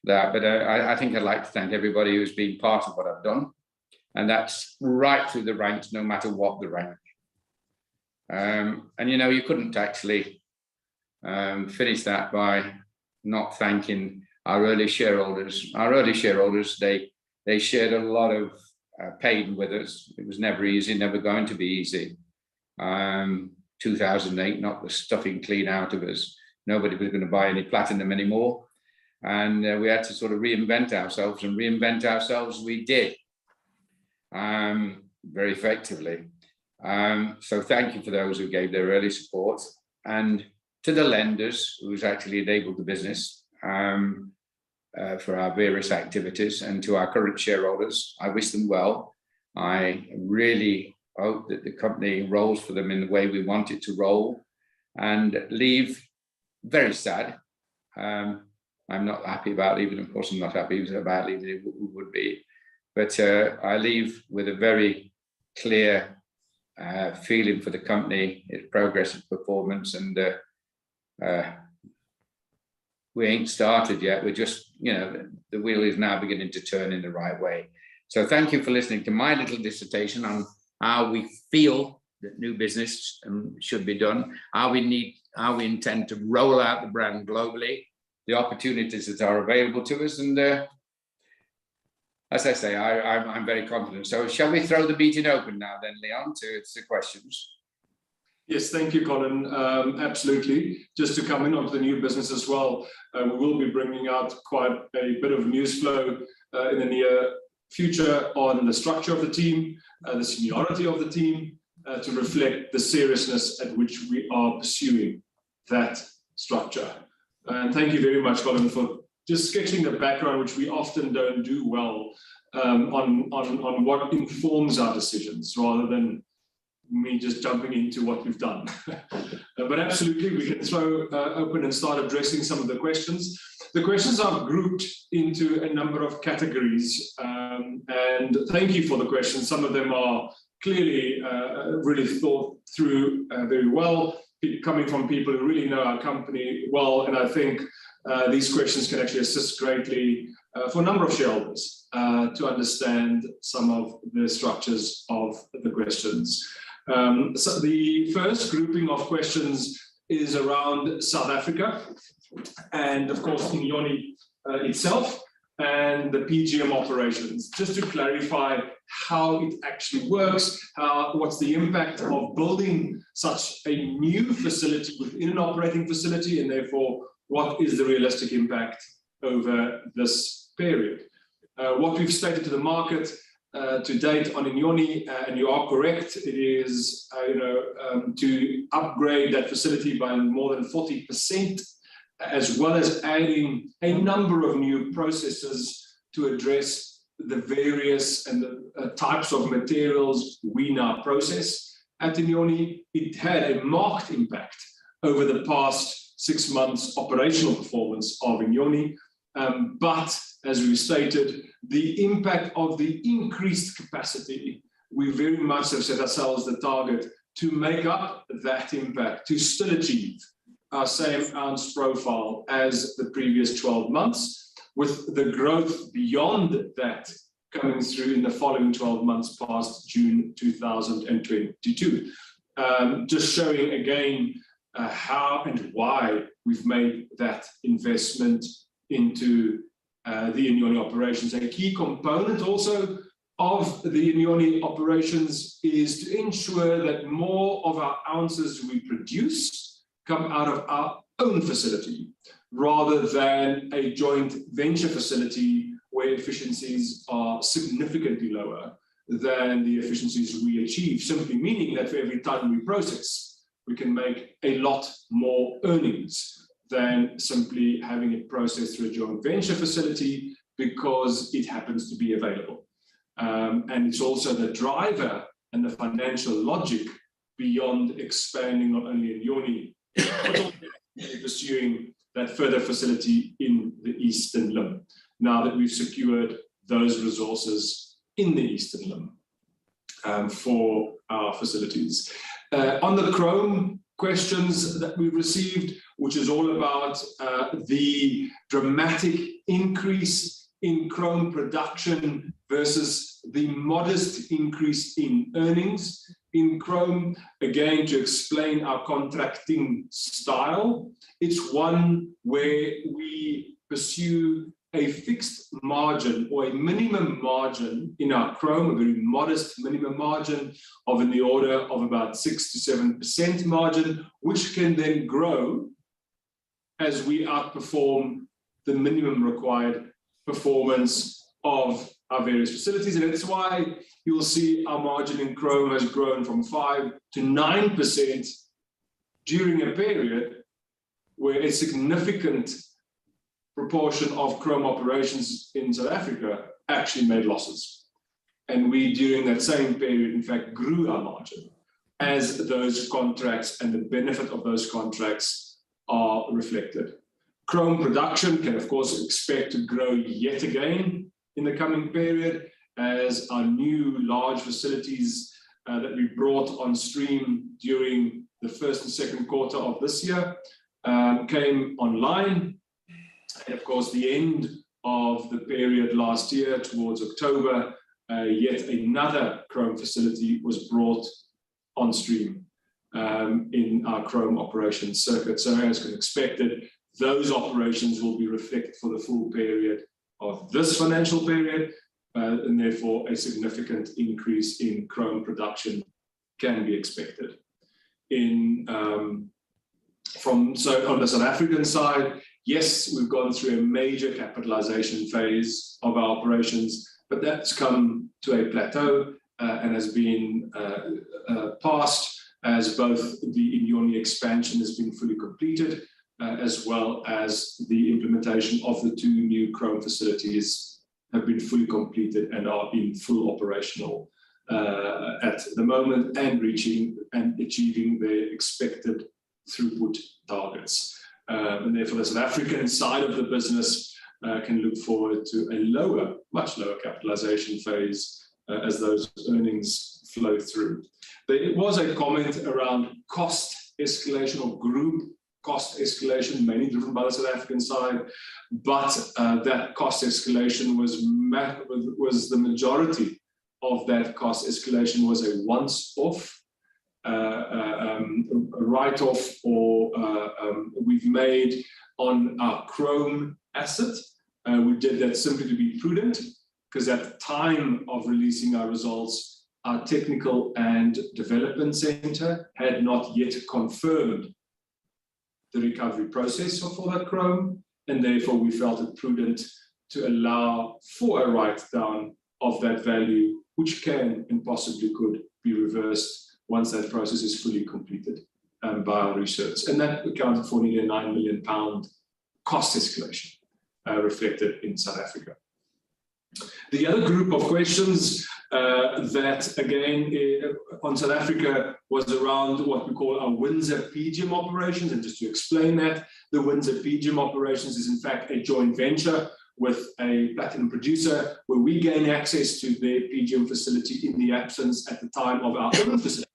that, but I think I'd like to thank everybody who's been part of what I've done, and that's right through the ranks, no matter what the rank. And you couldn't actually finish that by not thanking our early shareholders. Our early shareholders, they shared a lot of pain with us. It was never easy, never going to be easy. 2008 knocked the stuffing clean out of us. Nobody was going to buy any platinum anymore. And we had to sort of reinvent ourselves, and reinvent ourselves we did very effectively. So thank you for those who gave their early support, and to the lenders who's actually enabled the business for our various activities, and to our current shareholders. I wish them well. I really hope that the company rolls for them in the way we want it to roll, and leave very sad. I'm not happy about leaving. Of course, I'm not happy about leaving. It would be, but I leave with a very clear feeling for the company, its progress and performance, and we ain't started yet. We're just, the wheel is now beginning to turn in the right way. So thank you for listening to my little dissertation on how we feel that new business should be done, how we intend to roll out the brand globally, the opportunities that are available to us, and as I say, I'm very confident. So shall we throw the meeting open now then, Leon, to questions? Yes, thank you, Colin. Absolutely. Just to come in onto the new business as well, we will be bringing out quite a bit of news flow in the near future on the structure of the team, the seniority of the team, to reflect the seriousness at which we are pursuing that structure. And thank you very much, Colin, for just sketching the background, which we often don't do well, on what informs our decisions, rather than me just jumping into what we've done. But absolutely, we can throw open and start addressing some of the questions. The questions are grouped into a number of categories, and thank you for the questions. Some of them are clearly really thought through very well, coming from people who really know our company well, and I think these questions can actually assist greatly for a number of shareholders to understand some of the structures of the questions. So the first grouping of questions is around South Africa, and of course Inyoni itself and the PGM operations. Just to clarify how it actually works, what's the impact of building such a new facility within an operating facility, and therefore what is the realistic impact over this period. What we've stated to the market to date on Inyoni, and you are correct, it is to upgrade that facility by more than 40%, as well as adding a number of new processes to address the various and the types of materials we now process at Inyoni. It had a marked impact over the past 6 months operational performance of Inyoni, but as we stated, the impact of the increased capacity, we very much have set ourselves the target to make up that impact, to still achieve our same ounce profile as the previous 12 months, with the growth beyond that coming through in the following 12 months past June 2022. Just showing again how and why we've made that investment into the Inyoni operations. A key component also of the Inyoni operations is to ensure that more of our ounces we produce come out of our own facility, rather than a joint venture facility where efficiencies are significantly lower than the efficiencies we achieve, simply meaning that for every ton we process, we can make a lot more earnings than simply having it processed through a joint venture facility because it happens to be available. And it's also the driver and the financial logic beyond expanding not only in Inyoni, but also pursuing that further facility in the Eastern Limb, now that we've secured those resources in the Eastern Limb for our facilities. On the chrome questions that we received, which is all about the dramatic increase in chrome production versus the modest increase in earnings in chrome. Again, to explain our contracting style, it's one where we pursue a fixed margin or a minimum margin in our chrome, a very modest minimum margin of in the order of about 6 to 7% margin, which can then grow as we outperform the minimum required performance of our various facilities. And that's why you'll see our margin in chrome has grown from 5 to 9% during a period where a significant proportion of chrome operations in South Africa actually made losses. And we, during that same period, in fact, grew our margin as those contracts and the benefit of those contracts are reflected. Chrome production can, of course, expect to grow yet again in the coming period as our new large facilities that we brought on stream during the first and second quarter of this year came online. And of course, the end of the period last year towards October, yet another chrome facility was brought on stream in our chrome operations circuit. So as expected, those operations will be reflected for the full period of this financial period, and therefore a significant increase in chrome production can be expected. So on the South African side, yes, we've gone through a major capitalization phase of our operations, but that's come to a plateau and has been passed as both the Inyoni expansion has been fully completed, as well as the implementation of the 2 new chrome facilities have been fully completed and are in full operational at the moment and reaching and achieving their expected throughput targets. And therefore the South African side of the business can look forward to a much lower capitalization phase as those earnings flow through. There was a comment around cost escalation or group cost escalation, mainly driven by the South African side, but that cost escalation was the majority of that cost escalation was a once-off write-off or we've made on our chrome asset. We did that simply to be prudent, because at the time of releasing our results, our technical and development center had not yet confirmed the recovery process for that chrome, and therefore we felt it prudent to allow for a write-down of that value, which can and possibly could be reversed once that process is fully completed by our research. And that accounted for nearly a £9 million cost escalation reflected in South Africa. The other group of questions that, again, on South Africa was around what we call our Windsor PGM operations. And just to explain that, the Windsor PGM operations is in fact a joint venture with a platinum producer where we gain access to their PGM facility in the absence at the time of our own facility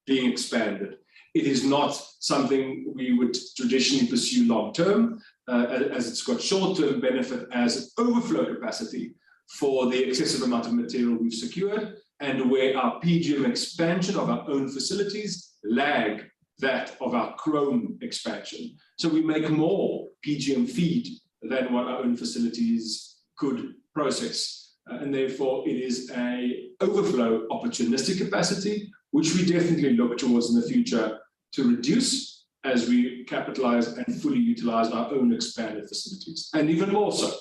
being expanded. It is not something we would traditionally pursue long-term, as it's got short-term benefit as an overflow capacity for the excessive amount of material we've secured, and where our PGM expansion of our own facilities lag that of our chrome expansion. So we make more PGM feed than what our own facilities could process. And therefore it is a overflow opportunistic capacity, which we definitely look towards in the future to reduce as we capitalize and fully utilize our own expanded facilities. And even more so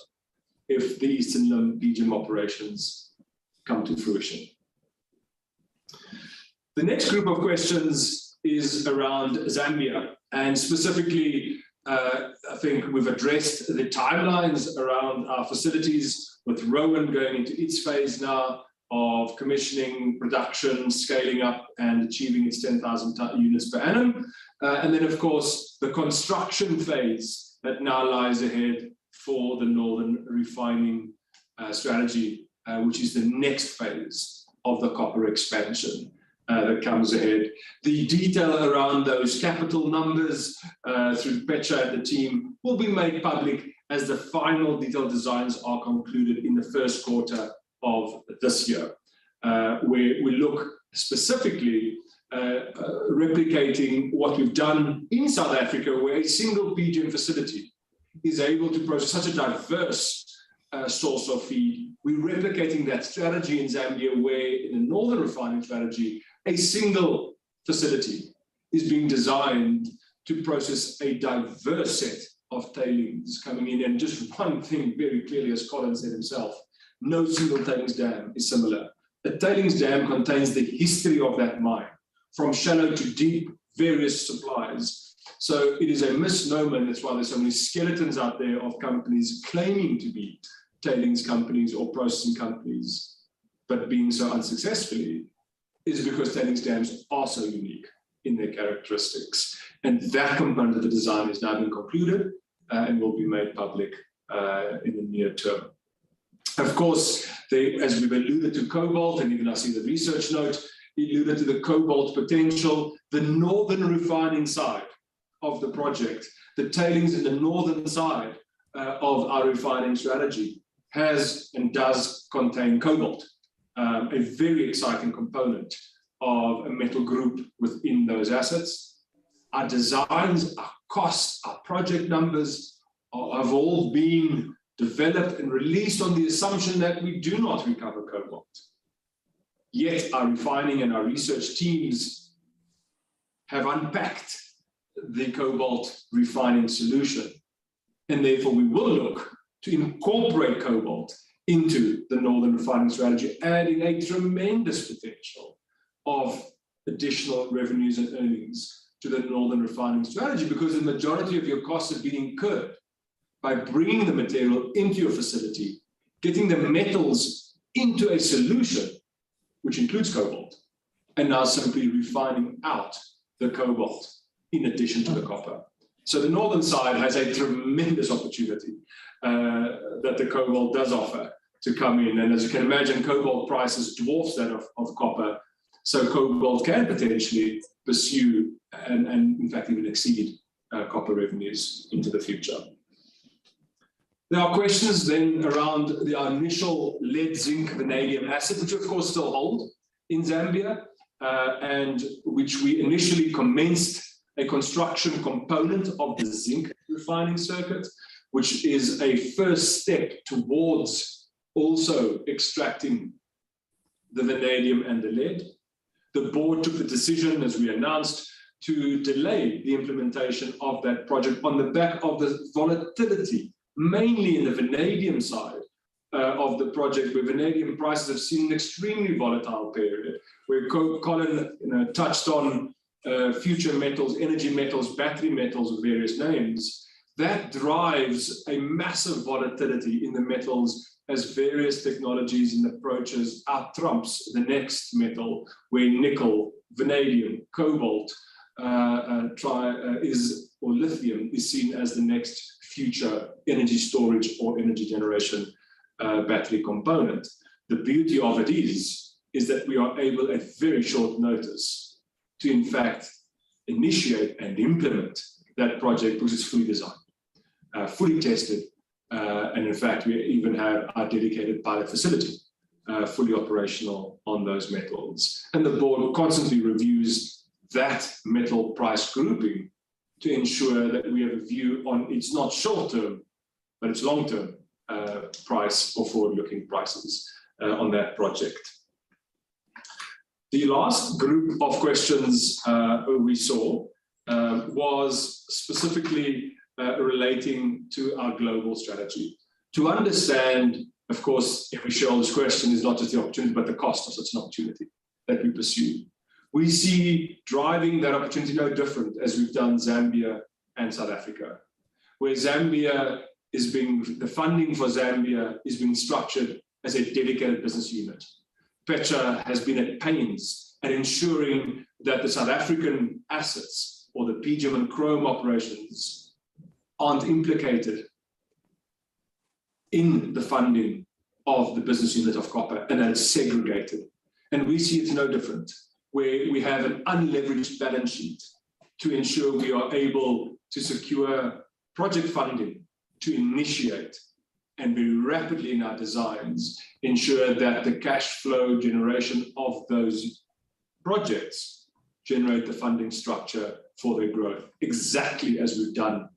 if the Eastern Limb PGM operations come to fruition. The next group of questions is around Zambia, and specifically, I think we've addressed the timelines around our facilities with Rowan going into its phase now, of commissioning, production, scaling up, and achieving its 10,000 units per annum. And then, of course, the construction phase that now lies ahead for the Northern Refining strategy, which is the next phase of the copper expansion that comes ahead. The detail around those capital numbers through Petra and the team will be made public as the final detailed designs are concluded in the first quarter of this year, where we look specifically replicating what we've done in South Africa, where a single PGM facility is able to process such a diverse source of feed. We're replicating that strategy in Zambia, where in the Northern Refining strategy, a single facility is being designed to process a diverse set of tailings coming in. And just one thing very clearly, as Colin said himself, no single tailings dam is similar. A tailings dam contains the history of that mine, from shallow to deep, various supplies. So it is a misnomer, and that's why there's so many skeletons out there of companies claiming to be tailings companies or processing companies, but being so unsuccessfully, is because tailings dams are so unique in their characteristics. And that component of the design is now being concluded and will be made public in the near term. Of course, as we've alluded to cobalt, and even I see the research note, alluded to the cobalt potential, the Northern Refining side of the project, the tailings in the northern side of our refining strategy has and does contain cobalt, a very exciting component of a metal group within those assets. Our designs, our costs, our project numbers have all been developed and released on the assumption that we do not recover cobalt. Yet our refining and our research teams have unpacked the cobalt refining solution. And therefore we will look to incorporate cobalt into the Northern Refining strategy, adding a tremendous potential of additional revenues and earnings to the Northern Refining strategy, because the majority of your costs have been incurred by bringing the material into your facility, getting the metals into a solution, which includes cobalt, and now simply refining out the cobalt in addition to the copper. So the northern side has a tremendous opportunity that the cobalt does offer to come in. And as you can imagine, cobalt prices dwarfs that of copper. So cobalt can potentially pursue and in fact even exceed copper revenues into the future. There are questions then around our initial lead, zinc, vanadium asset, which of course still hold in Zambia, and which we initially commenced a construction component of the zinc refining circuit, which is a first step towards also extracting the vanadium and the lead. The board took the decision, as we announced, to delay the implementation of that project on the back of the volatility, mainly in the vanadium side of the project, where vanadium prices have seen an extremely volatile period, where Colin touched on future metals, energy metals, battery metals of various names. That drives a massive volatility in the metals as various technologies and approaches out-trumps the next metal, where nickel, vanadium, cobalt, or lithium is seen as the next future energy storage or energy generation battery component. The beauty of it is that we are able at very short notice to in fact initiate and implement that project, because it's fully designed, fully tested, and in fact we even have our dedicated pilot facility fully operational on those metals. And the board constantly reviews that metal price grouping to ensure that we have a view on it's not short-term, but it's long-term price or forward-looking prices on that project. The last group of questions we saw was specifically relating to our global strategy. To understand, of course, every shareholder's question is not just the opportunity, but the cost of such an opportunity that we pursue. We see driving that opportunity no different as we've done Zambia and South Africa, where the funding for Zambia is being structured as a dedicated business unit. Petra has been at pains at ensuring that the South African assets or the PGM and chrome operations aren't implicated in the funding of the business unit of copper, and that it's segregated. And we see it's no different, where we have an unleveraged balance sheet to ensure we are able to secure project funding to initiate and very rapidly in our designs ensure that the cash flow generation of those projects generate the funding structure for their growth, exactly as we've done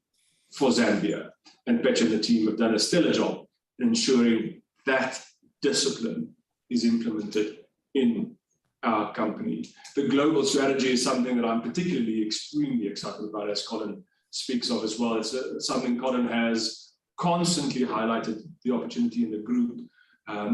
for Zambia. And Petra and the team have done a stellar job in ensuring that discipline is implemented in our company. The global strategy is something that I'm particularly extremely excited about, as Colin speaks of as well. It's something Colin has constantly highlighted the opportunity in the group.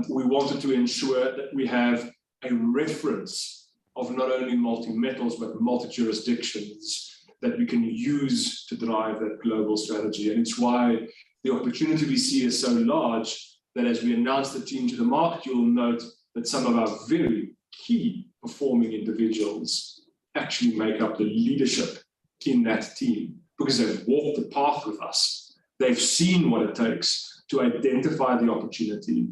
We wanted to ensure that we have a reference of not only multi-metals, but multi-jurisdictions that we can use to drive that global strategy. And it's why the opportunity we see is so large that as we announce the team to the market, you'll note that some of our very key performing individuals actually make up the leadership in that team because they've walked the path with us. They've seen what it takes to identify the opportunity,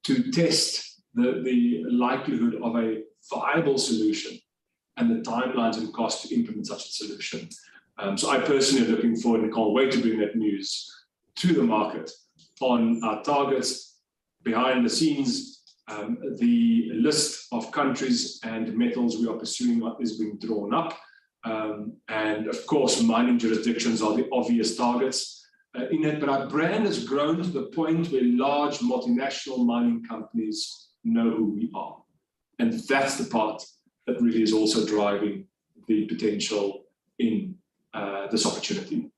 to test the likelihood of a viable solution and the timelines and cost to implement such a solution. So I personally am looking forward and can't wait to bring that news to the market on our targets. Behind the scenes, the list of countries and metals we are pursuing is being drawn up. And of course, mining jurisdictions are the obvious targets in it, but our brand has grown to the point where large multinational mining companies know who we are. And that's the part that really is also driving the potential in this opportunity.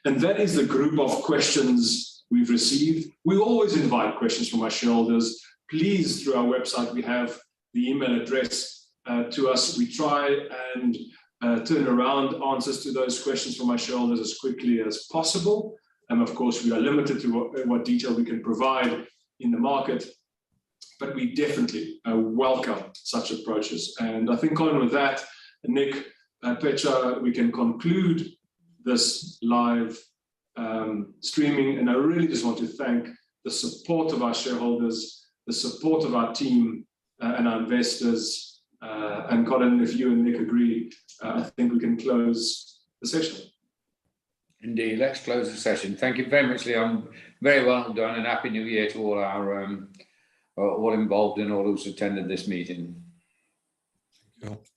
And that is the group of questions we've received. We always invite questions from our shareholders. Please, through our website, we have the email address to us. We try and turn around answers to those questions from our shareholders as quickly as possible. And of course, we are limited to what detail we can provide in the market, but we definitely welcome such approaches. And I think, Colin, with that, Nick, Petra, we can conclude this live streaming. And I really just want to thank the support of our shareholders, the support of our team and our investors. And Colin, if you and Nick agree, I think we can close the session. Indeed, let's close the session. Thank you very much, Leon. Very well done, and Happy New Year to all our all involved and all who's attended this meeting. Thank you.